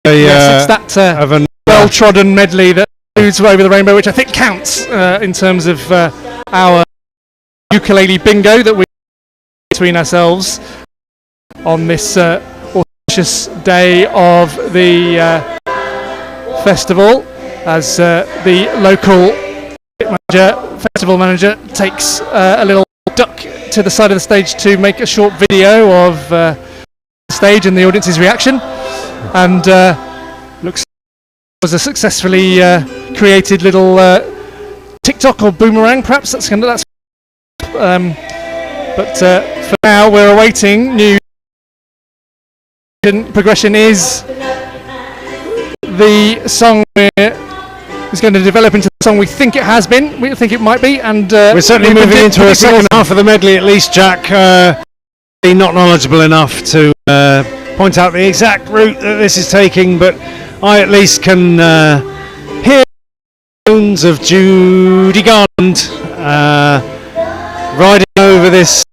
Yes, it's that of a well-trodden medley that includes Over the Rainbow, which I think counts in terms of our ukulele bingo that we between ourselves on this auspicious day of the festival, as the local festival manager takes a little duck to the side of the stage to make a short video of the stage and the audience's reaction, and looks was a successfully created little TikTok or boomerang, perhaps that's but for now we're awaiting new progression. Is the song is going to develop into the song we think it has been, we think it might be, and we're certainly moving into a second half of the medley at least, Jack. Not knowledgeable enough to point out the exact route that this is taking, but I at least can hear the tones of Judy Garland riding over this.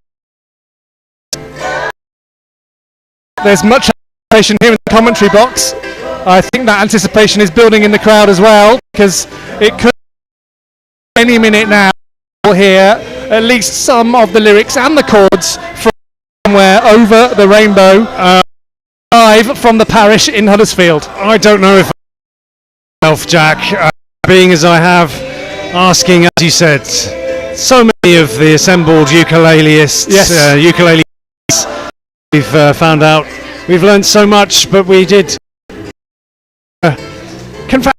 There's much anticipation here in the commentary box. I think that anticipation is building in the crowd as well, because it could any minute now we'll hear at least some of the lyrics and the chords from Somewhere Over the Rainbow, live from the parish in Huddersfield. I don't know if myself, Jack, being as I have, asking, as you said, so many of the assembled ukuleists, ukuleles, we've found out, we've learned so much, but we did confounded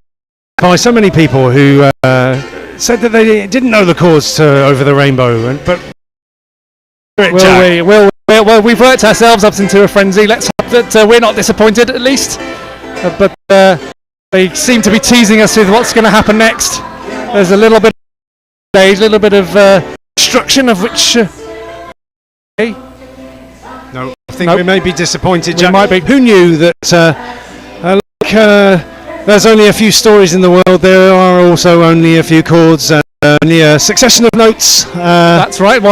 by so many people who said that they didn't know the chords to Over the Rainbow, but well, we've worked ourselves up into a frenzy. Let's hope that we're not disappointed, at least. But they seem to be teasing us with what's going to happen next. There's a little bit of stage, a little bit of destruction, of which. No, I think we may be disappointed, Jack. We might be. Who knew that? There's only a few stories in the world. There are also only a few chords and only a succession of notes. That's right.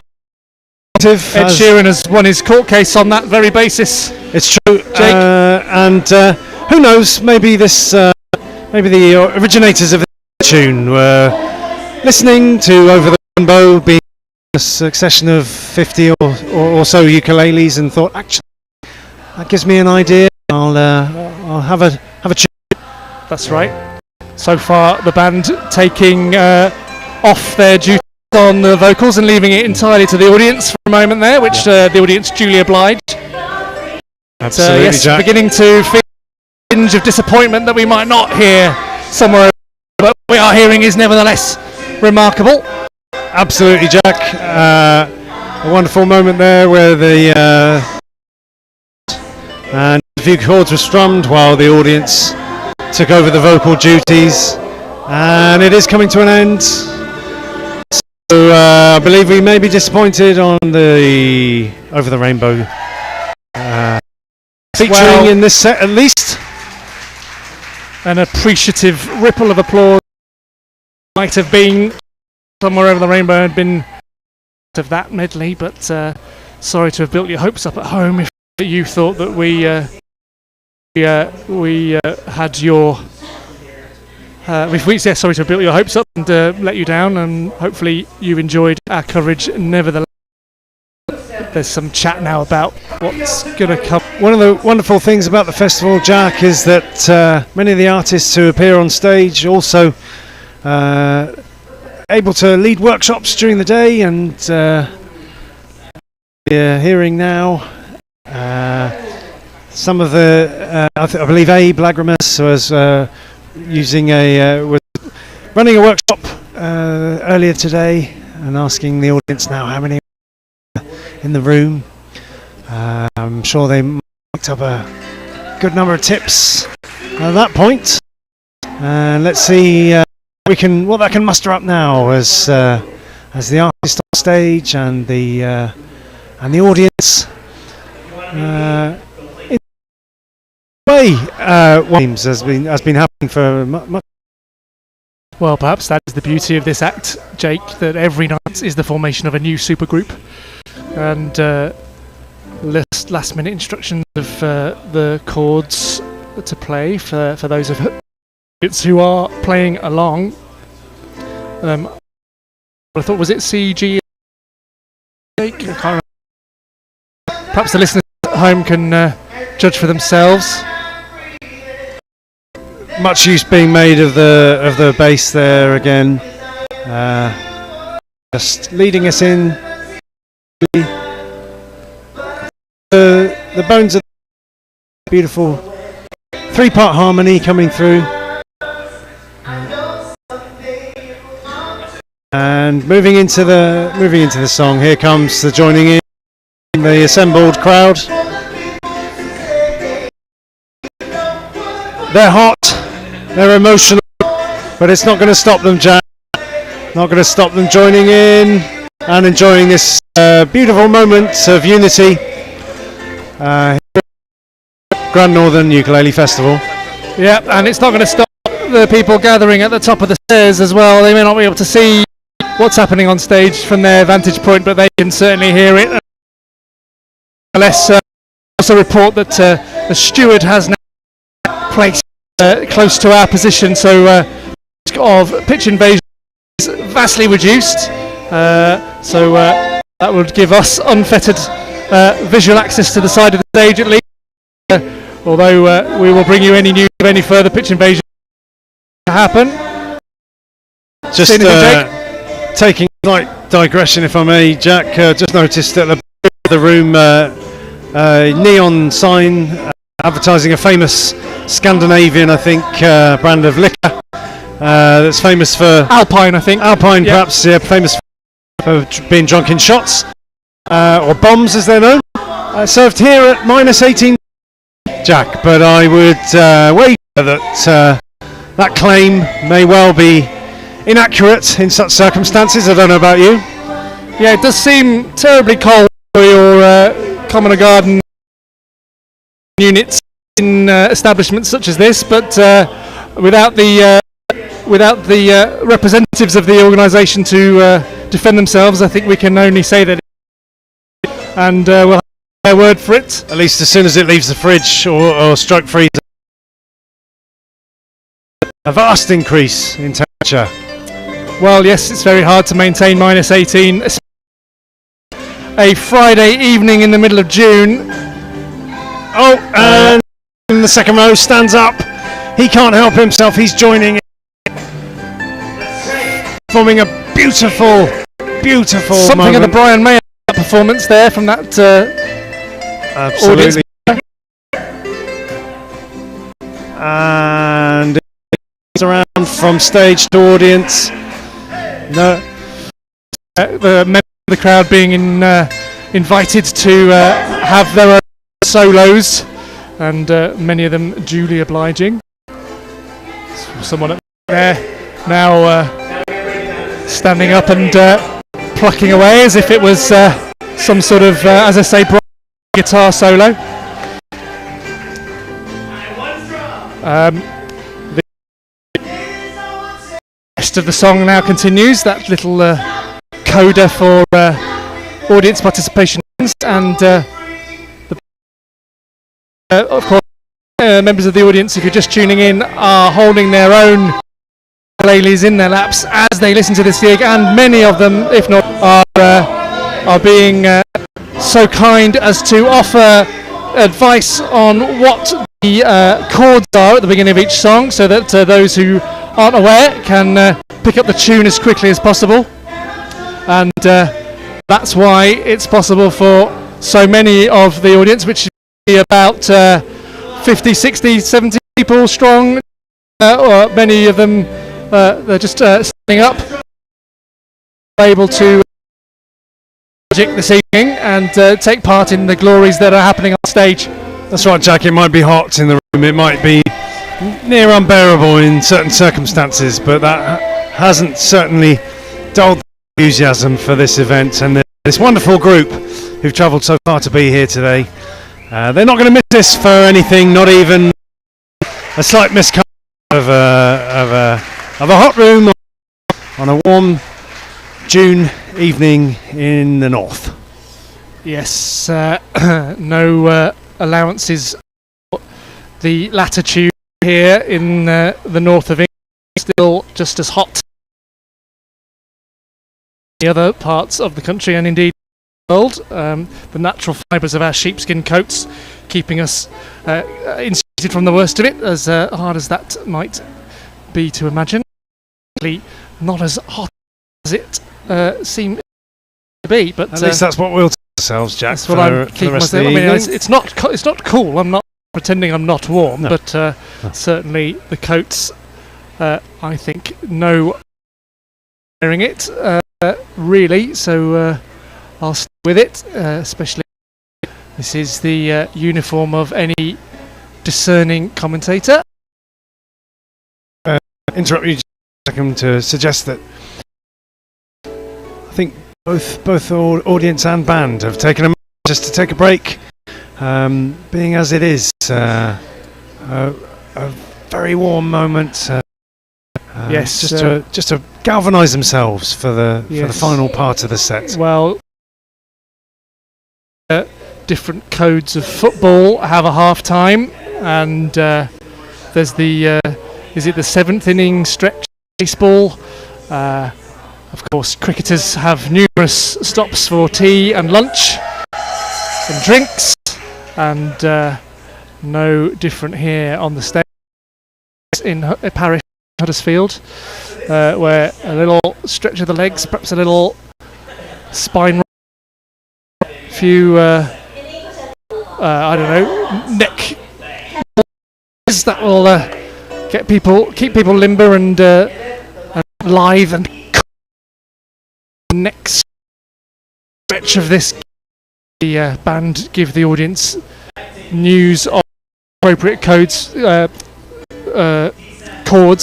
Ed Sheeran has won his court case on that very basis. It's true, Jake. And who knows? Maybe this, maybe the originators of the tune were listening to Over the Rainbow, being a succession of 50 or so ukuleles, and thought, actually, that gives me an idea. I'll have a tune. That's right. So far, the band taking off their duty on the vocals and leaving it entirely to the audience for a moment there, which the audience duly obliged. Absolutely, yes, Jack. beginning to feel a tinge of disappointment that we might not hear Somewhere, but what we are hearing is nevertheless remarkable. Absolutely, Jack. A wonderful moment there where and a few chords were strummed while the audience took over the vocal duties, and it is coming to an end. So I believe we may be disappointed on the Over the Rainbow featuring in this set, at least. An appreciative ripple of applause might have been somewhere over the rainbow had been of that medley, but sorry to have built your hopes up at home if you thought that we had your sorry to have built your hopes up and let you down, and hopefully you enjoyed our coverage nevertheless. There's some chat now about what's going to come. One of the wonderful things about the festival, Jack, is that many of the artists who appear on stage also able to lead workshops during the day, and we're hearing now some of the I believe Abe Lagramus was was running a workshop earlier today and asking the audience now how many in the room. I'm sure they picked up a good number of tips at that point, and let's see what that can muster up now as the artist on stage and the audience in a way has been happening for much. Well, perhaps that is the beauty of this act, Jake, that every night is the formation of a new supergroup, and last minute instructions of the chords to play for those of us who are playing along. I thought, was it CG? Jake? I can't remember. Perhaps the listeners at home can judge for themselves. Much use being made of the bass there again, just leading us in. The bones of beautiful 3-part harmony coming through, and moving into the song. Here comes the joining in, the assembled crowd. They're hot. They're emotional, but it's not going to stop them, Jack. Not going to stop them joining in and enjoying this beautiful moment of unity. Grand Northen Ukulele Festival. Yeah, and it's not going to stop the people gathering at the top of the stairs as well. They may not be able to see what's happening on stage from their vantage point, but they can certainly hear it. Unless also report that the steward has now placed close to our position, so of pitch invasion is vastly reduced, so that would give us unfettered visual access to the side of the stage at least, although we will bring you any news of any further pitch invasion to happen. Just taking a slight digression, if I may, Jack, just noticed at the back of the room neon sign advertising a famous Scandinavian, I think, brand of liquor that's famous for Alpine, I think. Alpine, yep. Perhaps, yeah, famous for being drunk in shots or bombs, as they're known. Served here at -18, Jack. But I would wager that that claim may well be inaccurate in such circumstances. I don't know about you. Yeah, it does seem terribly cold for your common or garden units in establishments such as this, but without the representatives of the organisation to defend themselves, I think we can only say that, and we'll have their word for it. At least as soon as it leaves the fridge or stroke freezer. A vast increase in temperature. Well, yes, it's very hard to maintain -18. A Friday evening in the middle of June. Oh, and in the second row stands up. He can't help himself. He's joining in, forming a beautiful something moment. of the Brian May performance there from that absolutely audience. And around from stage to audience. No. The members of the crowd being invited to have their own solos, and many of them duly obliging. Someone there now standing up and plucking away as if it was some sort of, as I say, guitar solo. The rest of the song now continues. That little coda for audience participation, and of course members of the audience, if you're just tuning in, are holding their own ukuleles in their laps as they listen to this gig, and many of them, if not, are being so kind as to offer advice on what the chords are at the beginning of each song, so that those who aren't aware can pick up the tune as quickly as possible. And that's why it's possible for so many of the audience, which is about 50, 60, 70 people strong, or many of them they're just standing up, able to this evening and take part in the glories that are happening on stage. That's right, Jack. It might be hot in the room, it might be near unbearable in certain circumstances, but that hasn't certainly dulled the enthusiasm for this event and this wonderful group who've travelled so far to be here today. They're not going to miss this for anything, not even a slight miscount of a hot room on a warm June evening in the north. Yes, no allowances for the latitude here in the north of England. Still just as hot as the other parts of the country, and indeed the world. The natural fibres of our sheepskin coats keeping us insulated from the worst of it, as hard as that might be to imagine. Not as hot as it seemed to be, but at least that's what we'll tell ourselves, Jack. That's what I'm keeping myself. I mean, it's not cool. I'm not pretending I'm not warm, no. but No. certainly the coats, I think, no wearing it really. So I'll stick with it, especially this is the uniform of any discerning commentator. Interrupt you just a second to suggest that I think both audience and band have taken a moment just to take a break, being as it is a very warm moment. Yes, just to galvanise themselves for the final part of the set. Well, different codes of football have a half time, and there's the is it the 7th inning stretch baseball? Of course, cricketers have numerous stops for tea and lunch and drinks, and no different here on the stage in Parish, Huddersfield, where a little stretch of the legs, perhaps a little spine, a few I don't know, neck that will keep people limber and live, and next stretch of this, the band give the audience news of appropriate chords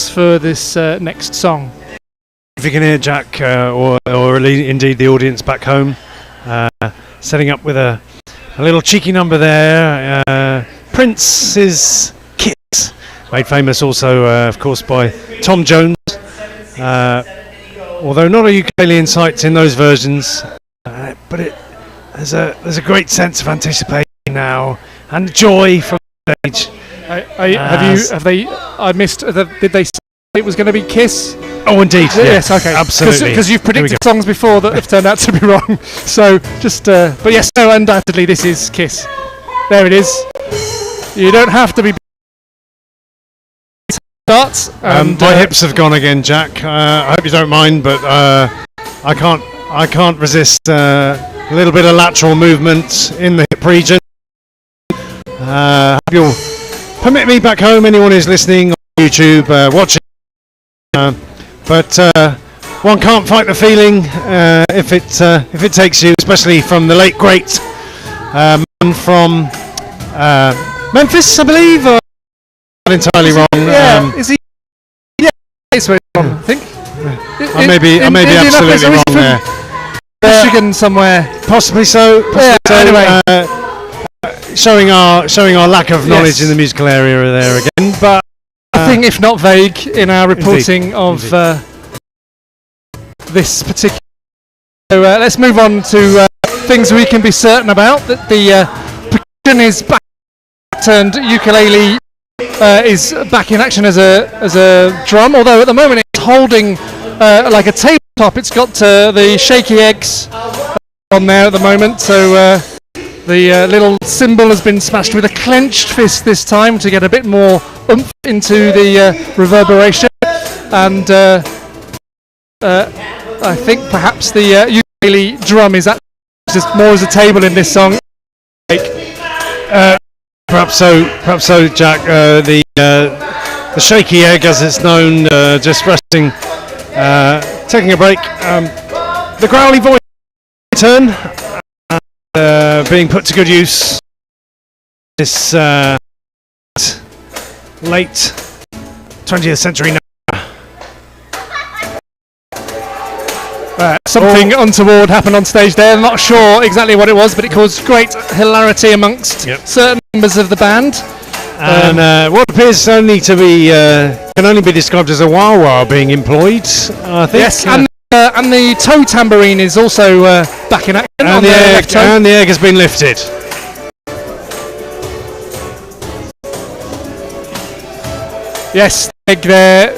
for this next song. If you can hear Jack or indeed the audience back home setting up with a little cheeky number there, Prince's Kiss, made famous also of course by Tom Jones, although not a ukulele in sight in those versions, but there's a great sense of anticipation now and joy from the stage. I missed. Did they say it was going to be Kiss? Oh, indeed. Yes. Okay. Absolutely. Because you've predicted songs before that have turned out to be wrong. So just, but yes, no, undoubtedly this is Kiss. There it is. You don't have to be. Starts. My hips have gone again, Jack. I hope you don't mind, but I can't resist a little bit of lateral movement in the hip region. Hope you'll permit me back home, anyone who's listening on YouTube, watching. But one can't fight the feeling if it takes you, especially from the late great man from Memphis, I believe. Or not entirely wrong. Yeah, is he? Yeah, that's where he's from, I think. I may be absolutely wrong there. Michigan somewhere. Possibly so. Anyway, showing our lack of knowledge in the musical area there again, but I think if not vague in our reporting indeed, of this particular. So let's move on to things we can be certain about. That the percussion is back, turned ukulele is back in action as a drum. Although at the moment it's holding like a tabletop. It's got the shaky eggs on there at the moment. So the little cymbal has been smashed with a clenched fist this time to get a bit more oomph into the reverberation. And I think perhaps the ukulele drum is actually just more as a table in this song. Perhaps so, Jack. The shaky egg, as it's known, just resting, taking a break. The growly voice turn, being put to good use. This late 20th century. Something untoward happened on stage there. I'm not sure exactly what it was, but it caused great hilarity amongst certain members of the band. And what appears only to be can only be described as a wah-wah being employed, I think. Yes, and the toe tambourine is also back in action. And the egg has been lifted. Yes, the egg there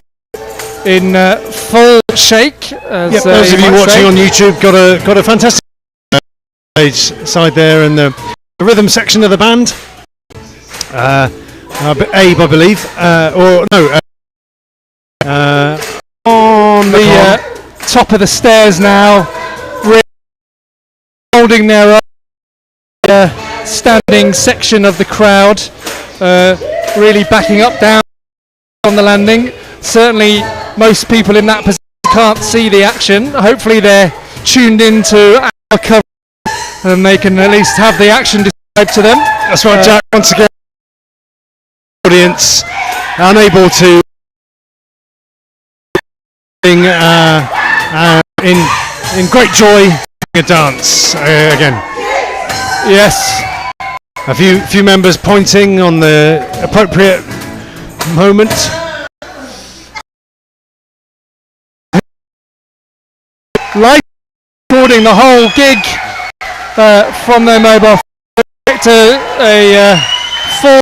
in full shake. Those of you watching on YouTube got a fantastic stage side there, and the rhythm section of the band. Abe, I believe, or no, on the top of the stairs now, really holding their standing section of the crowd, really backing up down on the landing. Certainly most people in that position can't see the action. Hopefully they're tuned into our cover and they can at least have the action described to them. That's right, Jack. Once again, audience unable to in great joy a dance again. Yes, a few members pointing on the appropriate moment. Live recording the whole gig from their mobile phone to a full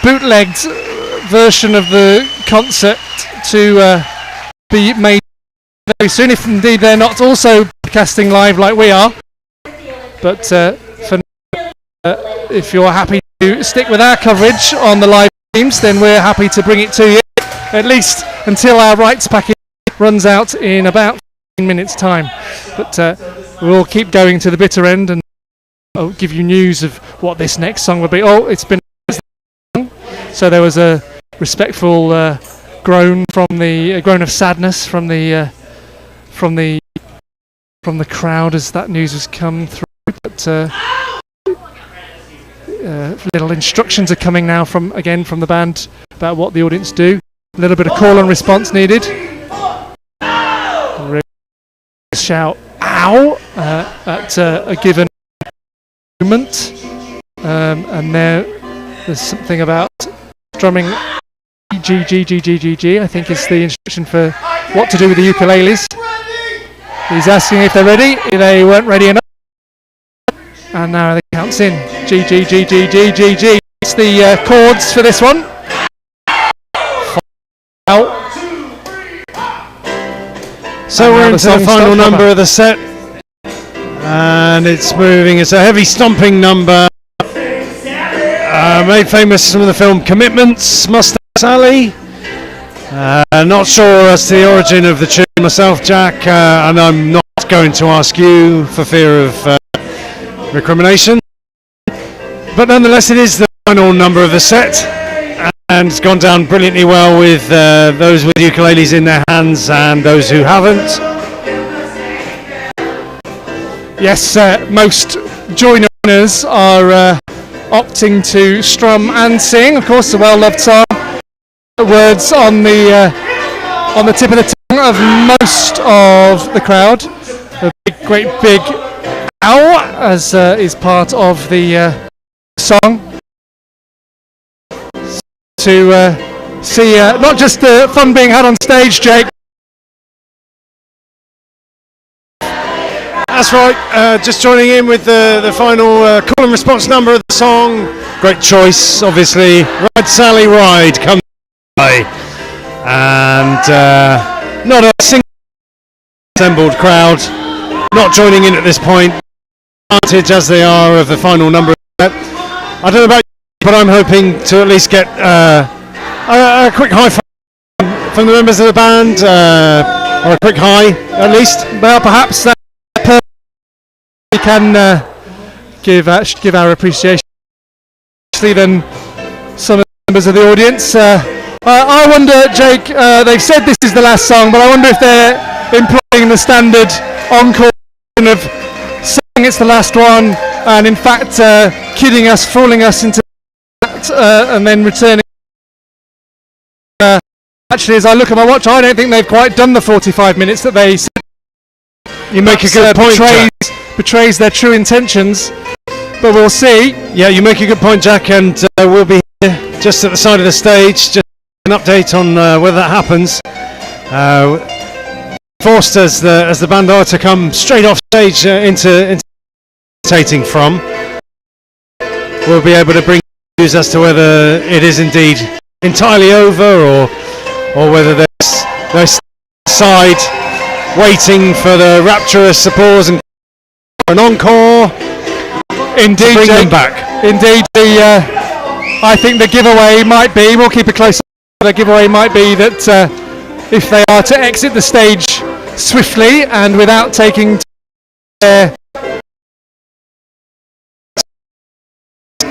bootlegged version of the concert to be made very soon, if indeed they're not also broadcasting live like we are. But for if you're happy to stick with our coverage on the live streams, then we're happy to bring it to you, at least until our rights package runs out in about 15 minutes time. But we'll keep going to the bitter end, and I'll give you news of what this next song will be. Oh, it's been so there was a respectful groan of sadness from the crowd as that news has come through. But little instructions are coming now from the band about what the audience do. A little bit of call and response needed. Shout "ow" at a given moment, and there's something about strumming G G G G G G, I think is the instruction for what to do with the ukuleles. He's asking if they're ready. They weren't ready enough, and now they counts in G G G G G G G. It's the chords for this one. Out. So we're into the final number of the set, and it's moving. It's a heavy stomping number, made famous from the film Commitments, Mustache Sally. Not sure as to the origin of the tune myself, Jack, and I'm not going to ask you for fear of recrimination. But nonetheless, it is the final number of the set, and it's gone down brilliantly well with those with ukuleles in their hands and those who haven't. Yes, most joiners are opting to strum and sing. Of course, the well-loved song. Words on the tip of the tongue of most of the crowd. A great big ow, as is part of the song. To see not just the fun being had on stage, Jake. That's right, just joining in with the final call and response number of the song. Great choice, obviously. Ride Sally Ride comes by. And not a single assembled crowd not joining in at this point. Advantage as they are of the final number. I don't know about you, but I'm hoping to at least get a quick high five from the members of the band, or a quick high at least. Well, perhaps that we can give our appreciation, especially then some of the members of the audience. I wonder, Jake, they've said this is the last song, but I wonder if they're employing the standard encore of saying it's the last one, and in fact kidding us, fooling us into that, and then returning. Actually, as I look at my watch, I don't think they've quite done the 45 minutes that they said. You make a good point, betrays their true intentions, but we'll see. Yeah, you make a good point, Jack, and we'll be here just at the side of the stage, just an update on whether that happens. Forced as the band are to come straight off stage into meditating from. We'll be able to bring news as to whether it is indeed entirely over, or whether they're side waiting for the rapturous applause and an encore. Indeed, bring them back. Indeed, I think the giveaway might be, we'll keep a close eye, the giveaway might be that if they are to exit the stage swiftly and without taking their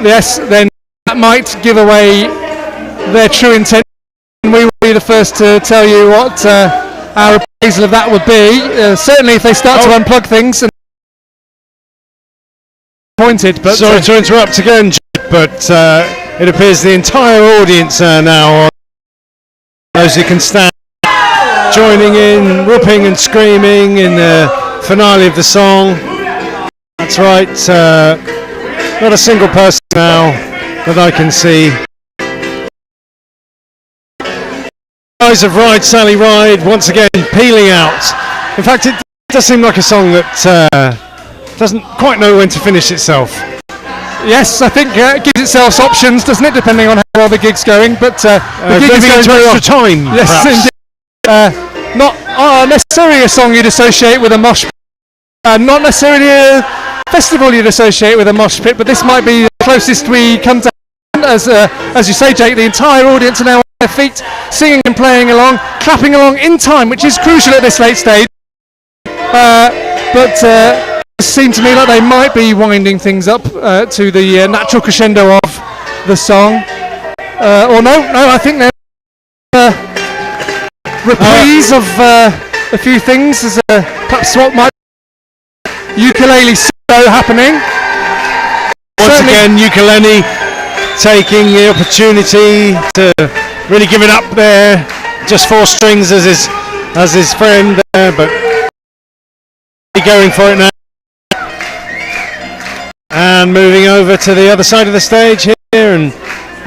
then that might give away their true intent. We will be the first to tell you what our appraisal of that would be. Certainly if they start to unplug things and pointed, but sorry to interrupt again, but it appears the entire audience now, those who can stand, joining in, whooping and screaming in the finale of the song. That's right, not a single person now that I can see. Eyes of Ride Sally Ride once again peeling out. In fact, it does seem like a song that doesn't quite know when to finish itself. Yes, I think it gives itself options, doesn't it, depending on how well the gig's going. But the gig is going to extra time. Yes, indeed. Not necessarily a song you'd associate with a mosh pit, not necessarily a festival you'd associate with a mosh pit, but this might be the closest we come to. As you say, Jake, the entire audience are now on their feet, singing and playing along, clapping along in time, which is crucial at this late stage. But it seemed to me like they might be winding things up to the natural crescendo of the song. Or no, I think they're reprise of a few things. There's perhaps what might ukulele solo happening. Once again, ukulele taking the opportunity to really give it up there. Just 4 strings as his friend there, but going for it now. And moving over to the other side of the stage here and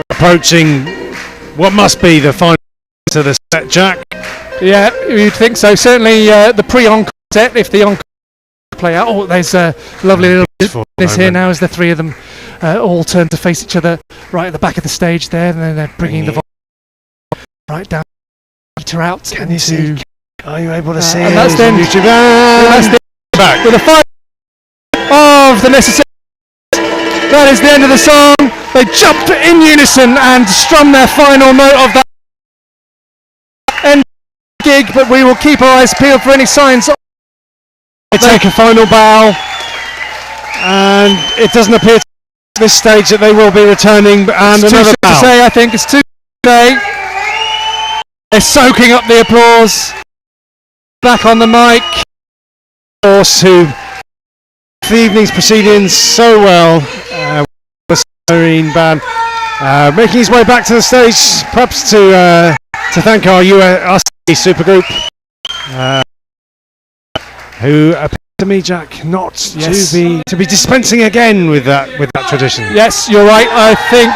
approaching what must be the final to the set, Jack. Yeah, you'd think so. Certainly the pre-encore set, if the encore play out. Oh, there's a lovely little this here now as the three of them all turn to face each other right at the back of the stage there, and then they're bringing the right down meter out. Can you see? Are you able to see? And that's then YouTube. That's the back with a five of the necessary. That is the end of the song. They jump in unison and strum their final note of that end gig, but we will keep our eyes peeled for any signs. They take a final bow, and it doesn't appear at this stage that they will be returning. And it's another too soon bow. to say, I think it's too today. They're soaking up the applause. Back on the mic. Of course, who the evening's proceedings so well. The Marine band making his way back to the stage, perhaps to thank our US supergroup, who appear to me, Jack, not to be dispensing again with that tradition. Yes, you're right. I think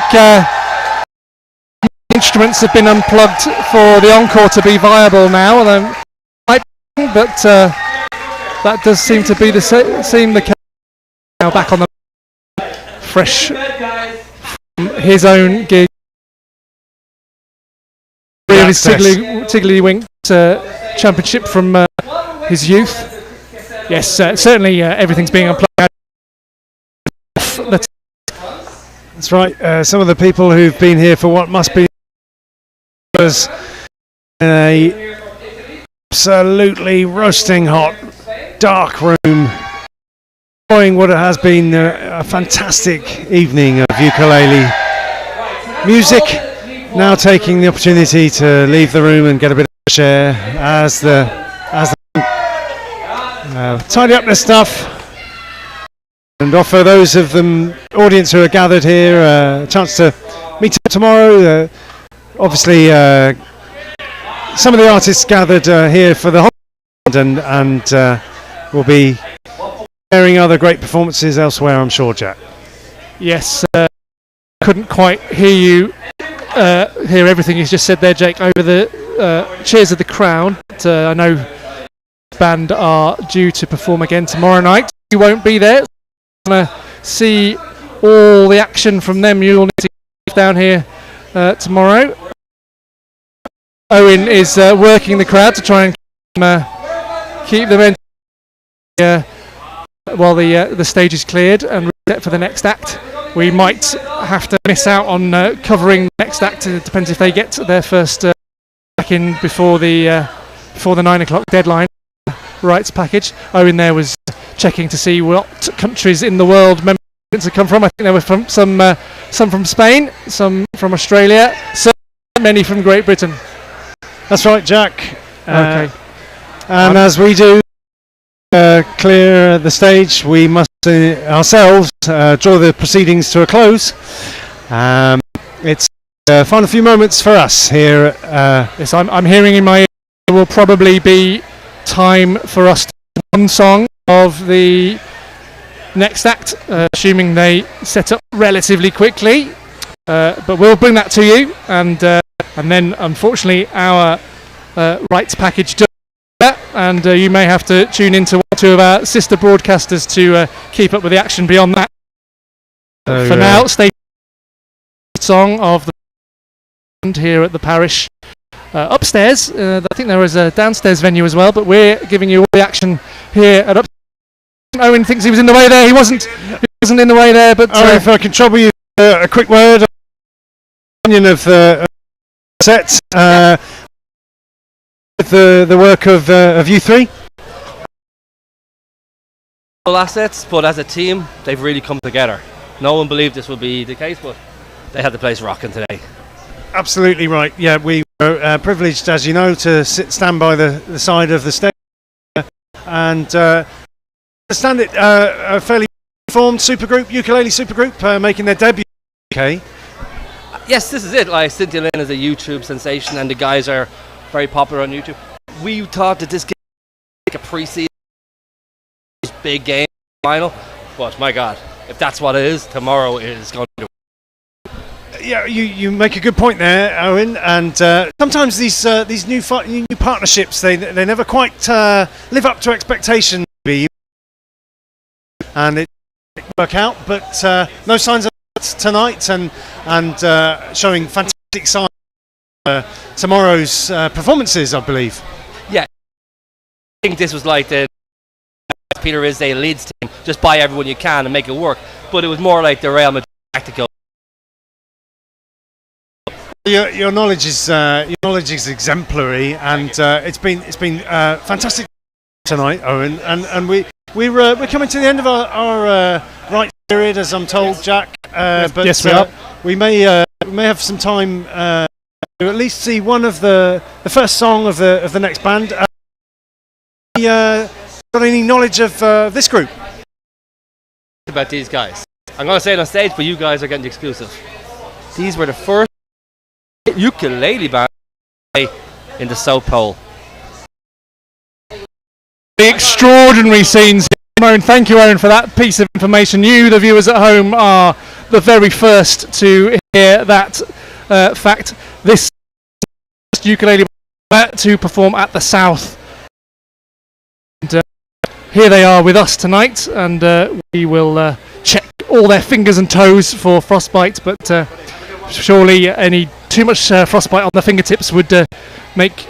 instruments have been unplugged for the encore to be viable now, but that does seem to be the case. Now back on the fresh from his own gig. His Tiddlywink championship from his youth. Yes, certainly everything's being unplugged. That's right. Some of the people who've been here for what must be a absolutely roasting hot dark room, enjoying what it has been a fantastic evening of ukulele music. Now taking the opportunity to leave the room and get a bit of fresh air as the tidy up their stuff and offer those of the audience who are gathered here a chance to meet up tomorrow. Obviously, some of the artists gathered here for the whole and will be sharing other great performances elsewhere, I'm sure, Jack. Yes, couldn't quite hear hear everything you just said there, Jake, over the cheers of the crowd. I know the band are due to perform again tomorrow night. You won't be there. Want to see all the action from them, you'll need to get down here tomorrow. Owen is working the crowd to try and keep them in while the stage is cleared and reset for the next act. We might have to miss out on covering the next act. It depends if they get their first back in before the 9 o'clock deadline rights package. Owen there was checking to see what countries in the world members had come from. I think there were from some from Spain, some from Australia, so many from Great Britain. That's right, Jack. Okay. And as we do clear the stage, we must ourselves draw the proceedings to a close. It's final few moments for us here. Yes, I'm hearing in my ear there will probably be time for us to do one song of the next act, assuming they set up relatively quickly. But we'll bring that to you, and then unfortunately our rights package does that, and you may have to tune into one or two of our sister broadcasters to keep up with the action beyond that. For now, stay song of the band here at the parish. Upstairs, I think there is a downstairs venue as well, but we're giving you all the action here at upstairs. Owen thinks he was in the way there. He wasn't in the way there, but if I can trouble you a quick word on the opinion of the set with the work of you three. All assets, but as a team, they've really come together. No one believed this would be the case, but they had the place rocking today. Absolutely right. Yeah, we were privileged, as you know, to stand by the side of the stage and understand it. A fairly formed supergroup, ukulele supergroup, making their debut. Okay. Yes, this is it. Like Cynthia Lynn is a YouTube sensation, and the guys are very popular on YouTube. We thought that this game was like a pre-season big game final, but my God, if that's what it is, tomorrow is going to. Yeah, you make a good point there, Owen. And sometimes these new partnerships they never quite live up to expectations, and it didn't work out. But no signs of that tonight, and showing fantastic signs tomorrow's performances, I believe. Yeah, I think this was like the Peter Risday Leeds team. Just buy everyone you can and make it work. But it was more like the Real Madrid tactical. Your knowledge is exemplary, and it's been fantastic tonight, Owen. And we're coming to the end of our right period, as I'm told, Jack. But yes, we are. We may have some time to at least see one of the first song of the next band. Got any knowledge of this group? About these guys. I'm going to say it on stage, but you guys are getting the exclusive. These were the first ukulele band in the South Pole. The extraordinary scenes. Aaron, thank you, Aaron, for that piece of information. You, the viewers at home, are the very first to hear that fact. This ukulele to perform at the South. And, here they are with us tonight, and we will check all their fingers and toes for frostbite, but surely any too much frostbite on the fingertips would make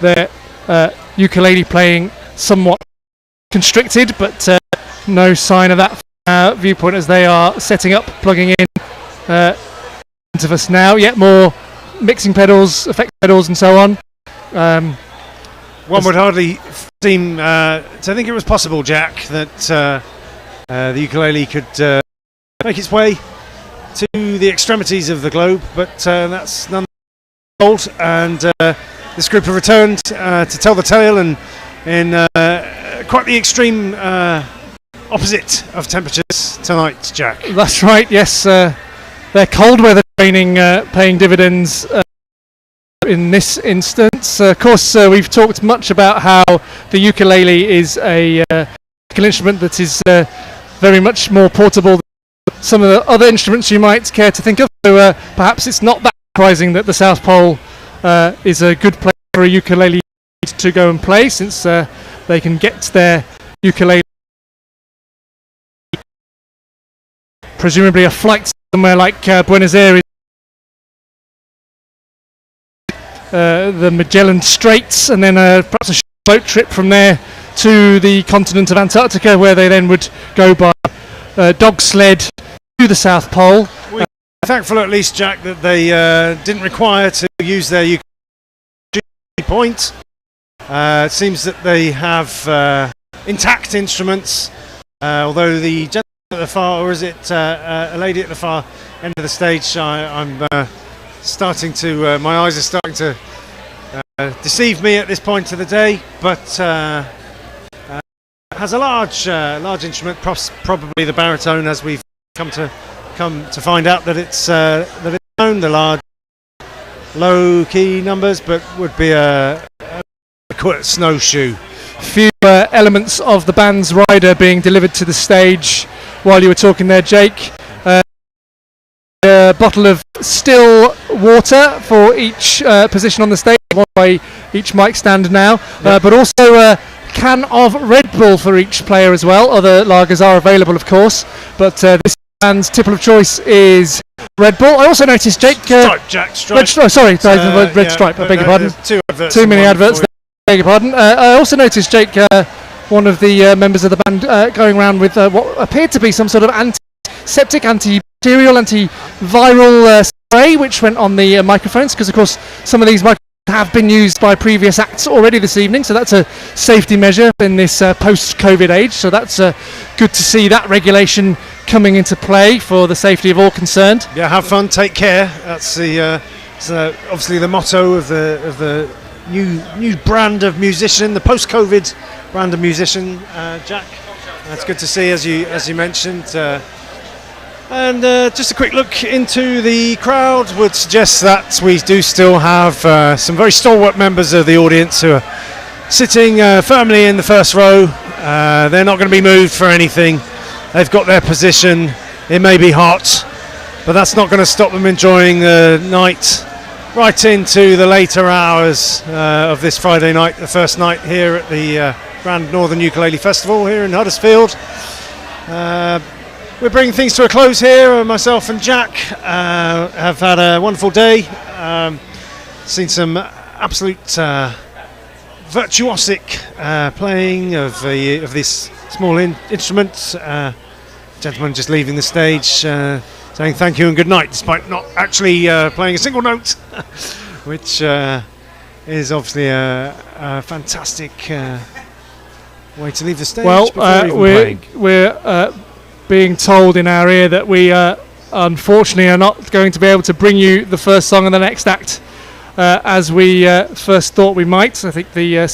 their ukulele playing somewhat constricted, but no sign of that viewpoint as they are setting up, plugging in into us now. Yet more mixing pedals, effect pedals, and so on. One would hardly seem to think it was possible, Jack, that the ukulele could make its way to the extremities of the globe, but that's none old. And this group have returned to tell the tale, and in quite the extreme opposite of temperatures tonight, Jack. That's right, yes. Their cold weather training paying dividends in this instance. Of course, we've talked much about how the ukulele is a musical instrument that is very much more portable than some of the other instruments you might care to think of. So perhaps it's not that surprising that the South Pole is a good place for a ukulele to go and play, since they can get their ukulele, presumably a flight somewhere like Buenos Aires, the Magellan Straits, and then perhaps a boat trip from there to the continent of Antarctica, where they then would go by dog sled to the South Pole. We're thankful at least, Jack, that they didn't require to use their ukulele point. It seems that they have intact instruments, although the gentleman at the far, or is it a lady at the far end of the stage, I'm starting to, my eyes are starting to deceive me at this point of the day, but has a large instrument, probably the baritone, as we've come to find out that it's known, the large low key numbers, but would be a snowshoe. Few elements of the band's rider being delivered to the stage while you were talking there, Jake. A bottle of still water for each position on the stage, one by each mic stand now, but also a can of Red Bull for each player as well. Other lagers are available, of course, but this band's tipple of choice is Red Bull. I also noticed, Jake... Stripe, Jack, Stripe. Red Stripe, I beg your pardon. Too many adverts there, I beg your pardon. I also noticed, Jake, one of the members of the band going around with what appeared to be some sort of antiseptic, antibacterial, antiviral spray, which went on the microphones, because of course some of these microphones have been used by previous acts already this evening, so that's a safety measure in this post-COVID age. So that's good to see that regulation coming into play for the safety of all concerned. Yeah, have fun, take care. That's the obviously the motto of the new brand of musician, the post-COVID brand of musician, Jack. That's good to see, as you mentioned. And just a quick look into the crowd would suggest that we do still have some very stalwart members of the audience who are sitting firmly in the first row. They're not going to be moved for anything. They've got their position. It may be hot, but that's not going to stop them enjoying the night right into the later hours of this Friday night, the first night here at the Grand Northen Ukulele Festival here in Huddersfield. We're bringing things to a close here. Myself and Jack have had a wonderful day. Seen some absolute virtuosic playing of this small instrument. Gentleman just leaving the stage, saying thank you and good night, despite not actually playing a single note, which is obviously a fantastic way to leave the stage. Well, we're being told in our ear that we unfortunately are not going to be able to bring you the first song of the next act as we first thought we might. I think the